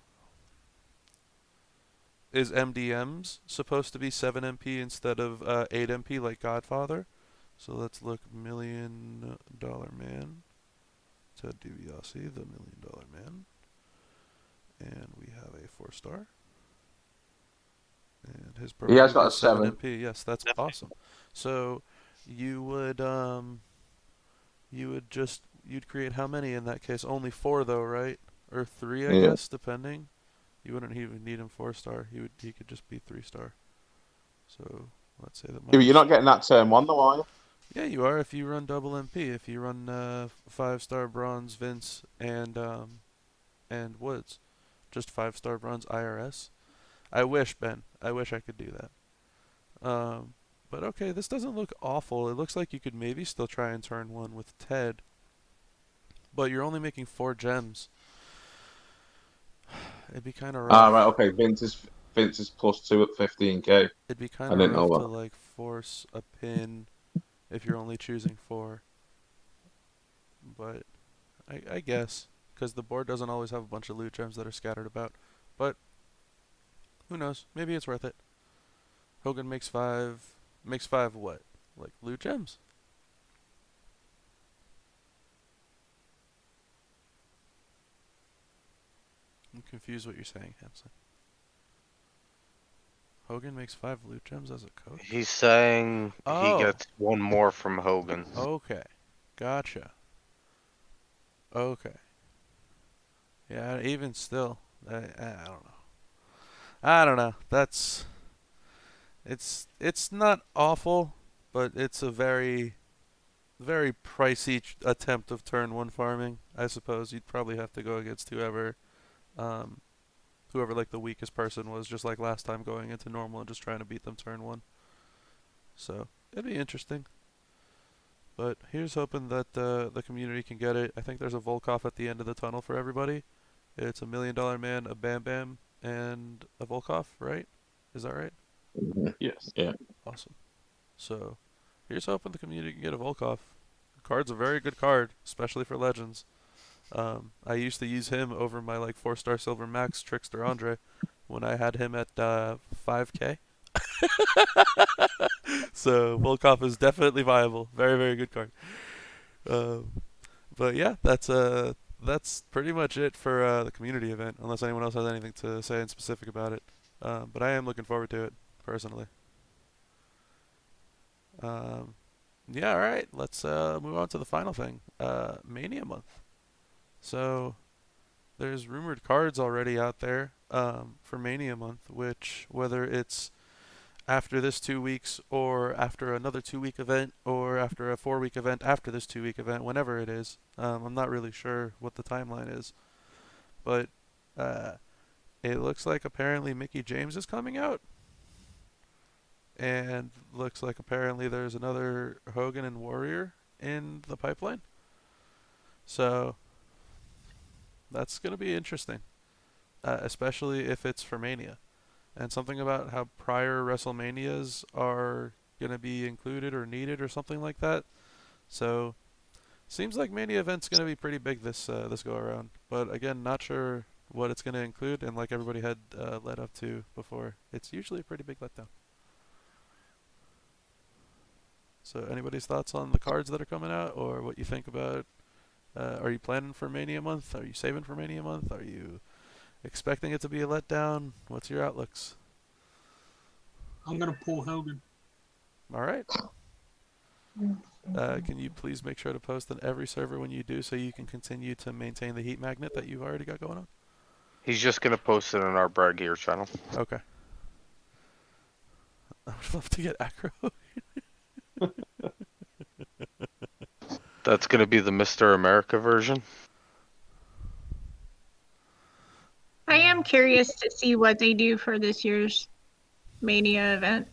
is MDMs supposed to be 7 MP instead of 8 MP like Godfather? So let's look $1 Million Man to DiBiase, the $1 Million Man. And we have a 4-star. And his He has program got a is 7 7. MP. Yes, that's awesome. So you would you'd create how many in that case? Only 4 though, right? Or 3, I Yeah. guess, depending. You wouldn't even need him 4-star. He could just be 3-star. So let's say that Yeah, but you're not getting that turn 1 though, are you? yeah, you are if you run double MP. If you run 5-star bronze Vince and Woods, just 5-star bronze IRS. I wish, Ben. I wish I could do that. But okay, this doesn't look awful. It looks like you could maybe still try and turn 1 with Ted, but you're only making 4 gems. It'd be kind of Ah, rough. right. Okay. Vince is +2 at 15k. It'd be kind I of didn't know rough to that. like force a pin if you're only choosing 4. But I guess because the board doesn't always have a bunch of loot gems that are scattered about. But who knows? Maybe it's worth it. Hogan makes 5. Makes 5 what? Like loot gems? I'm confused what you're saying, Hanson. Hogan makes 5 loot gems as a coach? He's saying he Oh. gets 1 more from Hogan. Okay. Gotcha. Okay. Yeah, even still, I don't know. I don't know. It's not awful, but it's a very pricey attempt of turn 1 farming. I suppose you'd probably have to go against um, whoever like the weakest person was, just like last time, going into normal and just trying to beat them turn 1. So it'd be interesting. But here's hoping that the community can get it. I think there's a Volkov at the end of the tunnel for everybody. It's $1 Million Man, a Bam Bam, and a Volkov, right? Is that right? Yes. Yeah. Awesome. So here's hoping the community can get a Volkov. The card's a very good card, especially for Legends. I used to use him over my like 4-star Silver Max Trickster Andre when I had him at 5k. So Volkov is definitely viable. Very, very good card. But yeah, that's pretty much it for the community event. Unless anyone else has anything to say in specific about it. But I am looking forward to it personally. Yeah, all right. Let's move on to the final thing. Mania month. So there's rumored cards already out there for Mania month, which whether it's after this 2 weeks or after another 2-week event or after a 4-week event after this 2-week event, whenever it is. I'm not really sure what the timeline is, but it looks like apparently Mickey James is coming out, and looks like apparently there's another Hogan and Warrior in the pipeline. So that's going to be interesting, especially if it's for Mania. And something about how prior WrestleManias are going to be included or needed or something like that. So seems like Mania event's going to be pretty big this go around. But again, not sure what it's going to include. And like everybody had led up to before, it's usually a pretty big letdown. So anybody's thoughts on the cards that are coming out, or what you think about? Are you planning for Mania month? Are you saving for Mania month? Are you expecting it to be a letdown? What's your outlooks? I'm gonna pull Hogan. All right. Can you please make sure to post on every server when you do, so you can continue to maintain the heat magnet that you've already got going on? He's just gonna post it on our Brag Gear channel. Okay. I would love to get aggro. That's gonna be the Mr. America version. I am curious to see what they do for this year's Mania event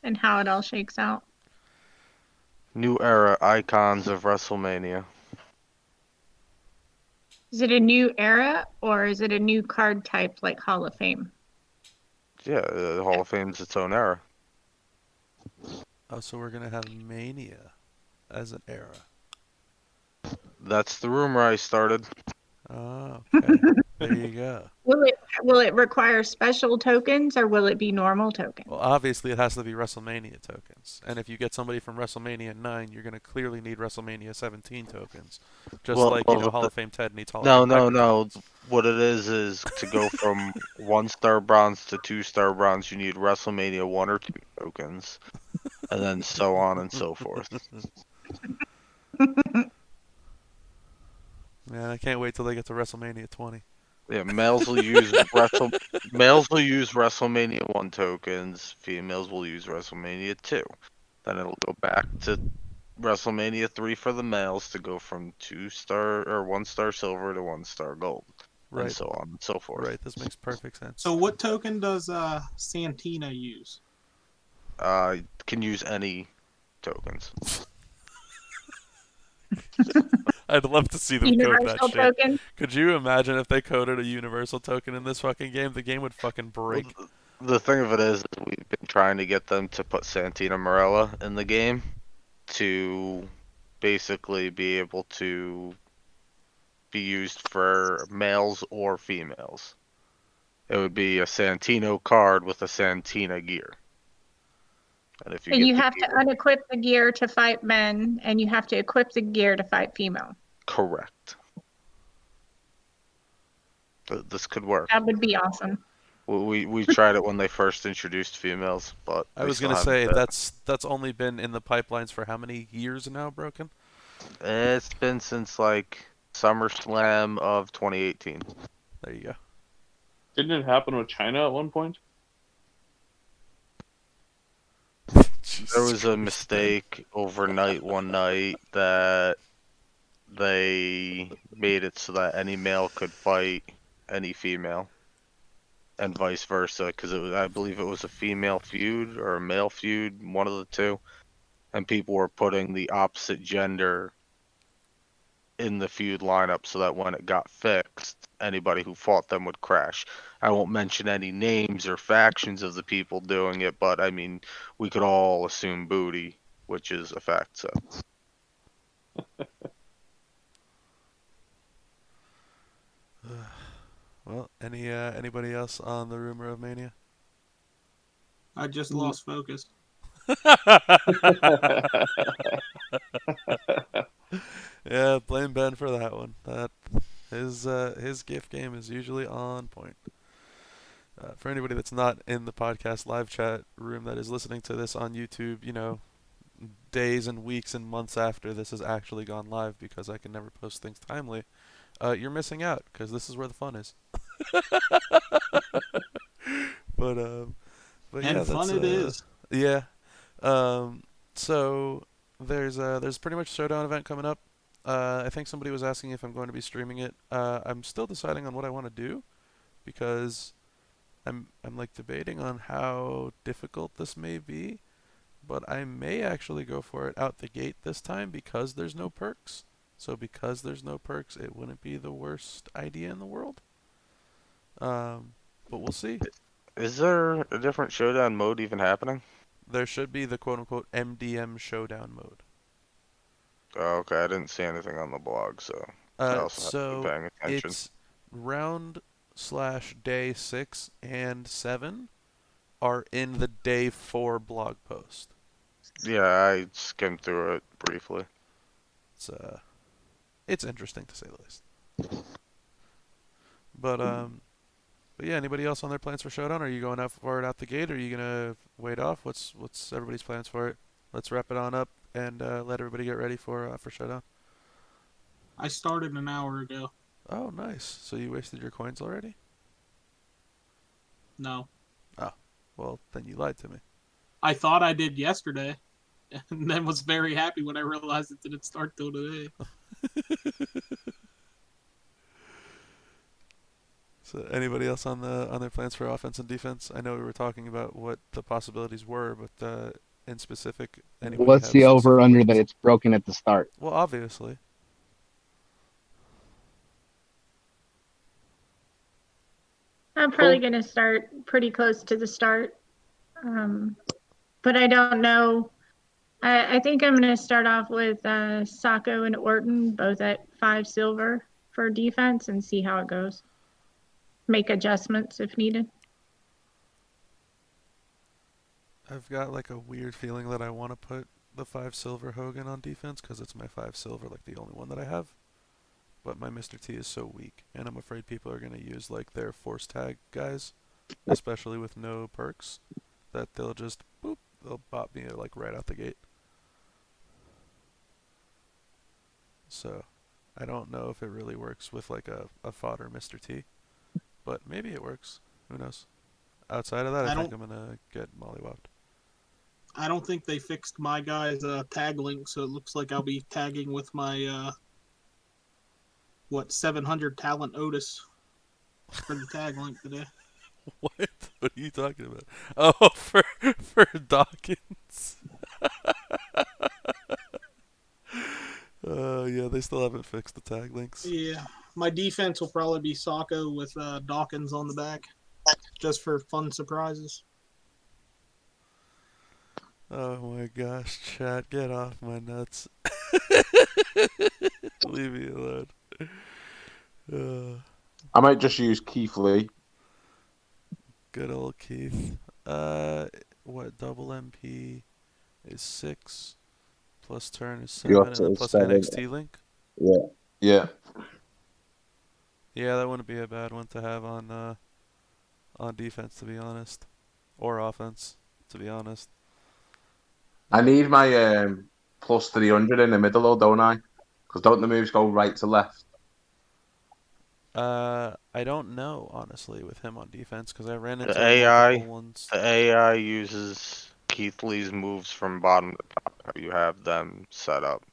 and how it all shakes out. New era icons of WrestleMania. Is it a new era or is it a new card type like Hall of Fame? Yeah, the Hall of Fame's its own era. Oh, so we're gonna have Mania as an era. That's the rumor I started. Oh, okay. There you go. Will it require special tokens or will it be normal tokens? Well, obviously it has to be WrestleMania tokens, and if you get somebody from WrestleMania 9, you're gonna clearly need WrestleMania 17 tokens, just like Hall of Fame Ted needs Hall of Fame Piper tokens. What it is to go from 1-star bronze to 2-star bronze, you need WrestleMania 1 or 2 tokens, and then so on and so forth. Man, I can't wait till they get to WrestleMania 20. Yeah, males will use WrestleMania 1 tokens. Females will use WrestleMania 2. Then it'll go back to WrestleMania 3 for the males to go from 2-star or 1-star silver to 1-star gold, and Right. so on and so forth. Right. This makes perfect sense. So what token does Santina use? Can use any tokens. I'd love to see them code that Universal shit. token? Could you imagine if they coded a universal token in this fucking game? The game would fucking break. Well, the thing of it is we've been trying to get them to put Santina Morella in the game to basically be able to be used for males or females. It would be a Santino card with a Santina gear. And if You have to unequip the gear to fight men, and you have to equip the gear to fight female. Correct. This could work. That would be awesome. We tried it when they first introduced females, but I was gonna say that's only been in the pipelines for how many years now, Broken? It's been since like SummerSlam of 2018. There you go. Didn't it happen with China at one point? There was a mistake overnight one night that they made it so that any male could fight any female, and vice versa, because I believe it was a female feud or a male feud, one of the two, and people were putting the opposite gender in the feud lineup so that when it got fixed, anybody who fought them would crash. I won't mention any names or factions of the people doing it, but I mean, we could all assume booty, which is a fact, so. Well, anybody else on the rumor of Mania? I just lost focus. Yeah, blame Ben for that one. That his gift game is usually on point. For anybody that's not in the podcast live chat room that is listening to this on YouTube, days and weeks and months after this has actually gone live because I can never post things timely, you're missing out because this is where the fun is. but yeah, and fun it is. Yeah. So there's pretty much a Showdown event coming up. I think somebody was asking if I'm going to be streaming it. I'm still deciding on what I want to do because I'm like debating on how difficult this may be, but I may actually go for it out the gate this time because there's no perks. So because there's no perks, it wouldn't be the worst idea in the world. But we'll see. Is there a different Showdown mode even happening? There should be the quote-unquote MDM Showdown mode. Oh, okay, I didn't see anything on the blog, so I also have to be paying attention. It's round/day 6 and 7 are in the day 4 blog post. Yeah, I skimmed through it briefly. It's interesting to say the least. But yeah, anybody else on their plans for Showdown? Are you going out for it out the gate, or are you gonna wait off? What's everybody's plans for it? Let's wrap it on up and let everybody get ready for Showdown. I started an hour ago. Oh, nice. So you wasted your coins already? No. Oh, well, then you lied to me. I thought I did yesterday, and then was very happy when I realized it didn't start till today. So anybody else on their plans for offense and defense? I know we were talking about what the possibilities were, but in specific, anybody What's have the specific over under that ones? it's broken at the start? Well, obviously. I'm probably going to start pretty close to the start. But I don't know. I think I'm going to start off with Sacco and Orton, both at 5 silver for defense, and see how it goes. make adjustments if needed. I've got like a weird feeling that I want to put the 5 silver Hogan on defense because it's my 5 silver, like the only one that I have. But my Mr. T is so weak, and I'm afraid people are going to use like their force tag guys, especially with no perks, that they'll just boop, they'll bot me like right out the gate. So I don't know if it really works with like a fodder Mr. T, but maybe it works. Who knows? Outside of that, I think I'm gonna get mollywopped. I don't think they fixed my guy's tag link, so it looks like I'll be tagging with my 700 talent Otis for the tag link today. What? What are you talking about? Oh, for Dawkins. Yeah, they still haven't fixed the tag links. Yeah, my defense will probably be Sacco with Dawkins on the back, just for fun surprises. Oh my gosh, chat, get off my nuts. Leave me alone. I might just use Keith Lee. Good old Keith. What, double MP is 6, plus turn is 7, and then plus 7. NXT link? Yeah. Yeah. Yeah, that wouldn't be a bad one to have on defense, to be honest. Or offense, to be honest. I need my plus 300 in the middle, though, don't I? Because don't the moves go right to left? I don't know, honestly, with him on defense, because I ran into The AI, multiple ones. the AI uses Keith Lee's moves from bottom to top. How you have them set up.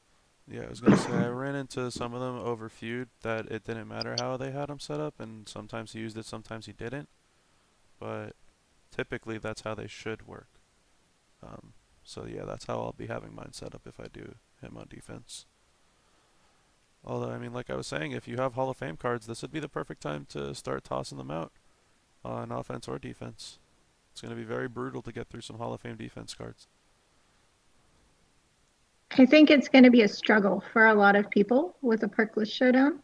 Yeah, I was gonna say, I ran into some of them over feud that it didn't matter how they had them set up, and sometimes he used it, sometimes he didn't. But typically, that's how they should work. So yeah, that's how I'll be having mine set up if I do him on defense. Although, I mean, like I was saying, if you have Hall of Fame cards, this would be the perfect time to start tossing them out on offense or defense. It's going to be very brutal to get through some Hall of Fame defense cards. I think it's going to be a struggle for a lot of people with a Perkless Showdown.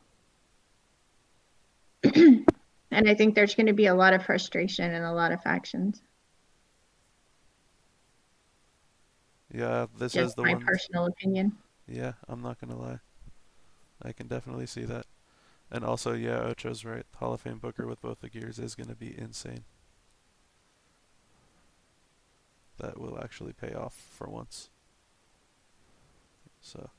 And I think there's going to be a lot of frustration and a lot of factions. Yeah, this Just is the my one. personal opinion. Yeah, I'm not going to lie. I can definitely see that. And also, yeah, Ocho's right. Hall of Fame Booker with both the gears is going to be insane. That will actually pay off for once. So,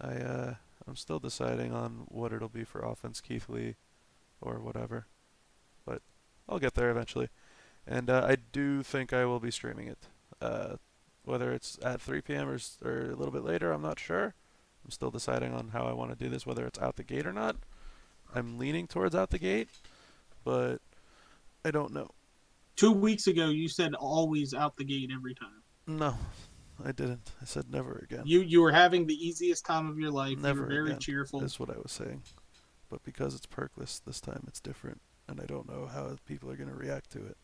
I'm still deciding on what it'll be for offense, Keith Lee, or whatever. But I'll get there eventually. And I do think I will be streaming it. Whether it's at 3 p.m. or a little bit later, I'm not sure. I'm still deciding on how I want to do this, whether it's out the gate or not. I'm leaning towards out the gate, but I don't know. 2 weeks ago, you said always out the gate every time. No, I didn't. I said never again. You were having the easiest time of your life. Never you were very again, cheerful. is what I was saying. But because it's perkless, this time it's different, and I don't know how people are going to react to it.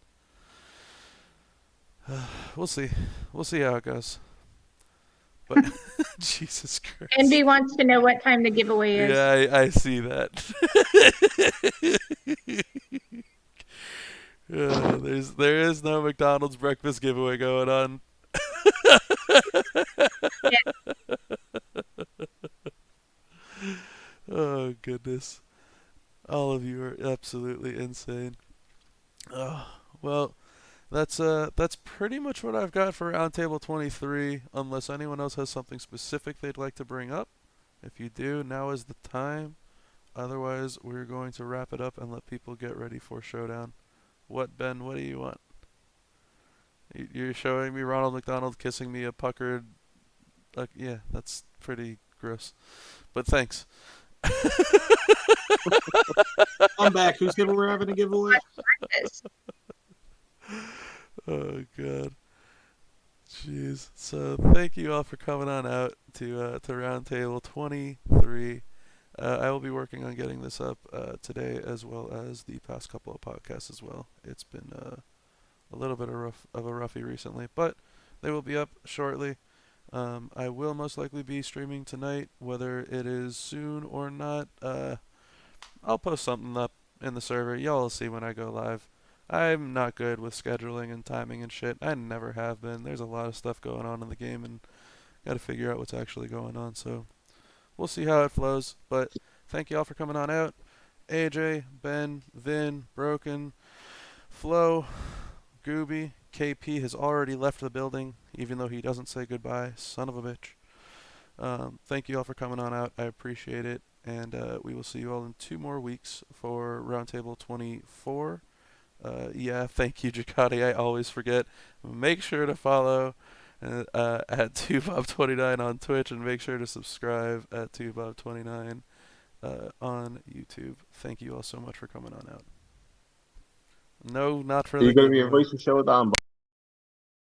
We'll see. We'll see how it goes. But Jesus Christ. Envy wants to know what time the giveaway is. Yeah, I see that. There is no McDonald's breakfast giveaway going on. Oh goodness. All of you are absolutely insane. Well, that's pretty much what I've got for Roundtable 23, unless anyone else has something specific they'd like to bring up. If you do, now is the time. Otherwise, we're going to wrap it up and let people get ready for Showdown. What, Ben, what do you want? You're showing me Ronald McDonald kissing me a puckered... yeah, that's pretty gross. But thanks. I'm back. Who's we're having a giveaway? Oh god. Jeez. So thank you all for coming on out to Roundtable 23. I will be working on getting this up today as well as the past couple of podcasts as well. It's been a little bit of a roughie recently, but they will be up shortly. I will most likely be streaming tonight, whether it is soon or not. I'll post something up in the server. Y'all will see when I go live. I'm not good with scheduling and timing and shit. I never have been. There's a lot of stuff going on in the game, and got to figure out what's actually going on. So we'll see how it flows. But thank you all for coming on out. AJ, Ben, Vin, Broken, Flo, Gooby, KP has already left the building, even though he doesn't say goodbye. Son of a bitch. Thank you all for coming on out. I appreciate it. And we will see you all in 2 more weeks for Roundtable 24. Yeah, thank you, Jacotti. I always forget. Make sure to follow at 2bob29 on Twitch, and make sure to subscribe at 2bob29 on YouTube. Thank you all so much for coming on out. No, not for Are the you going to be a giveaway. voice for Showdown?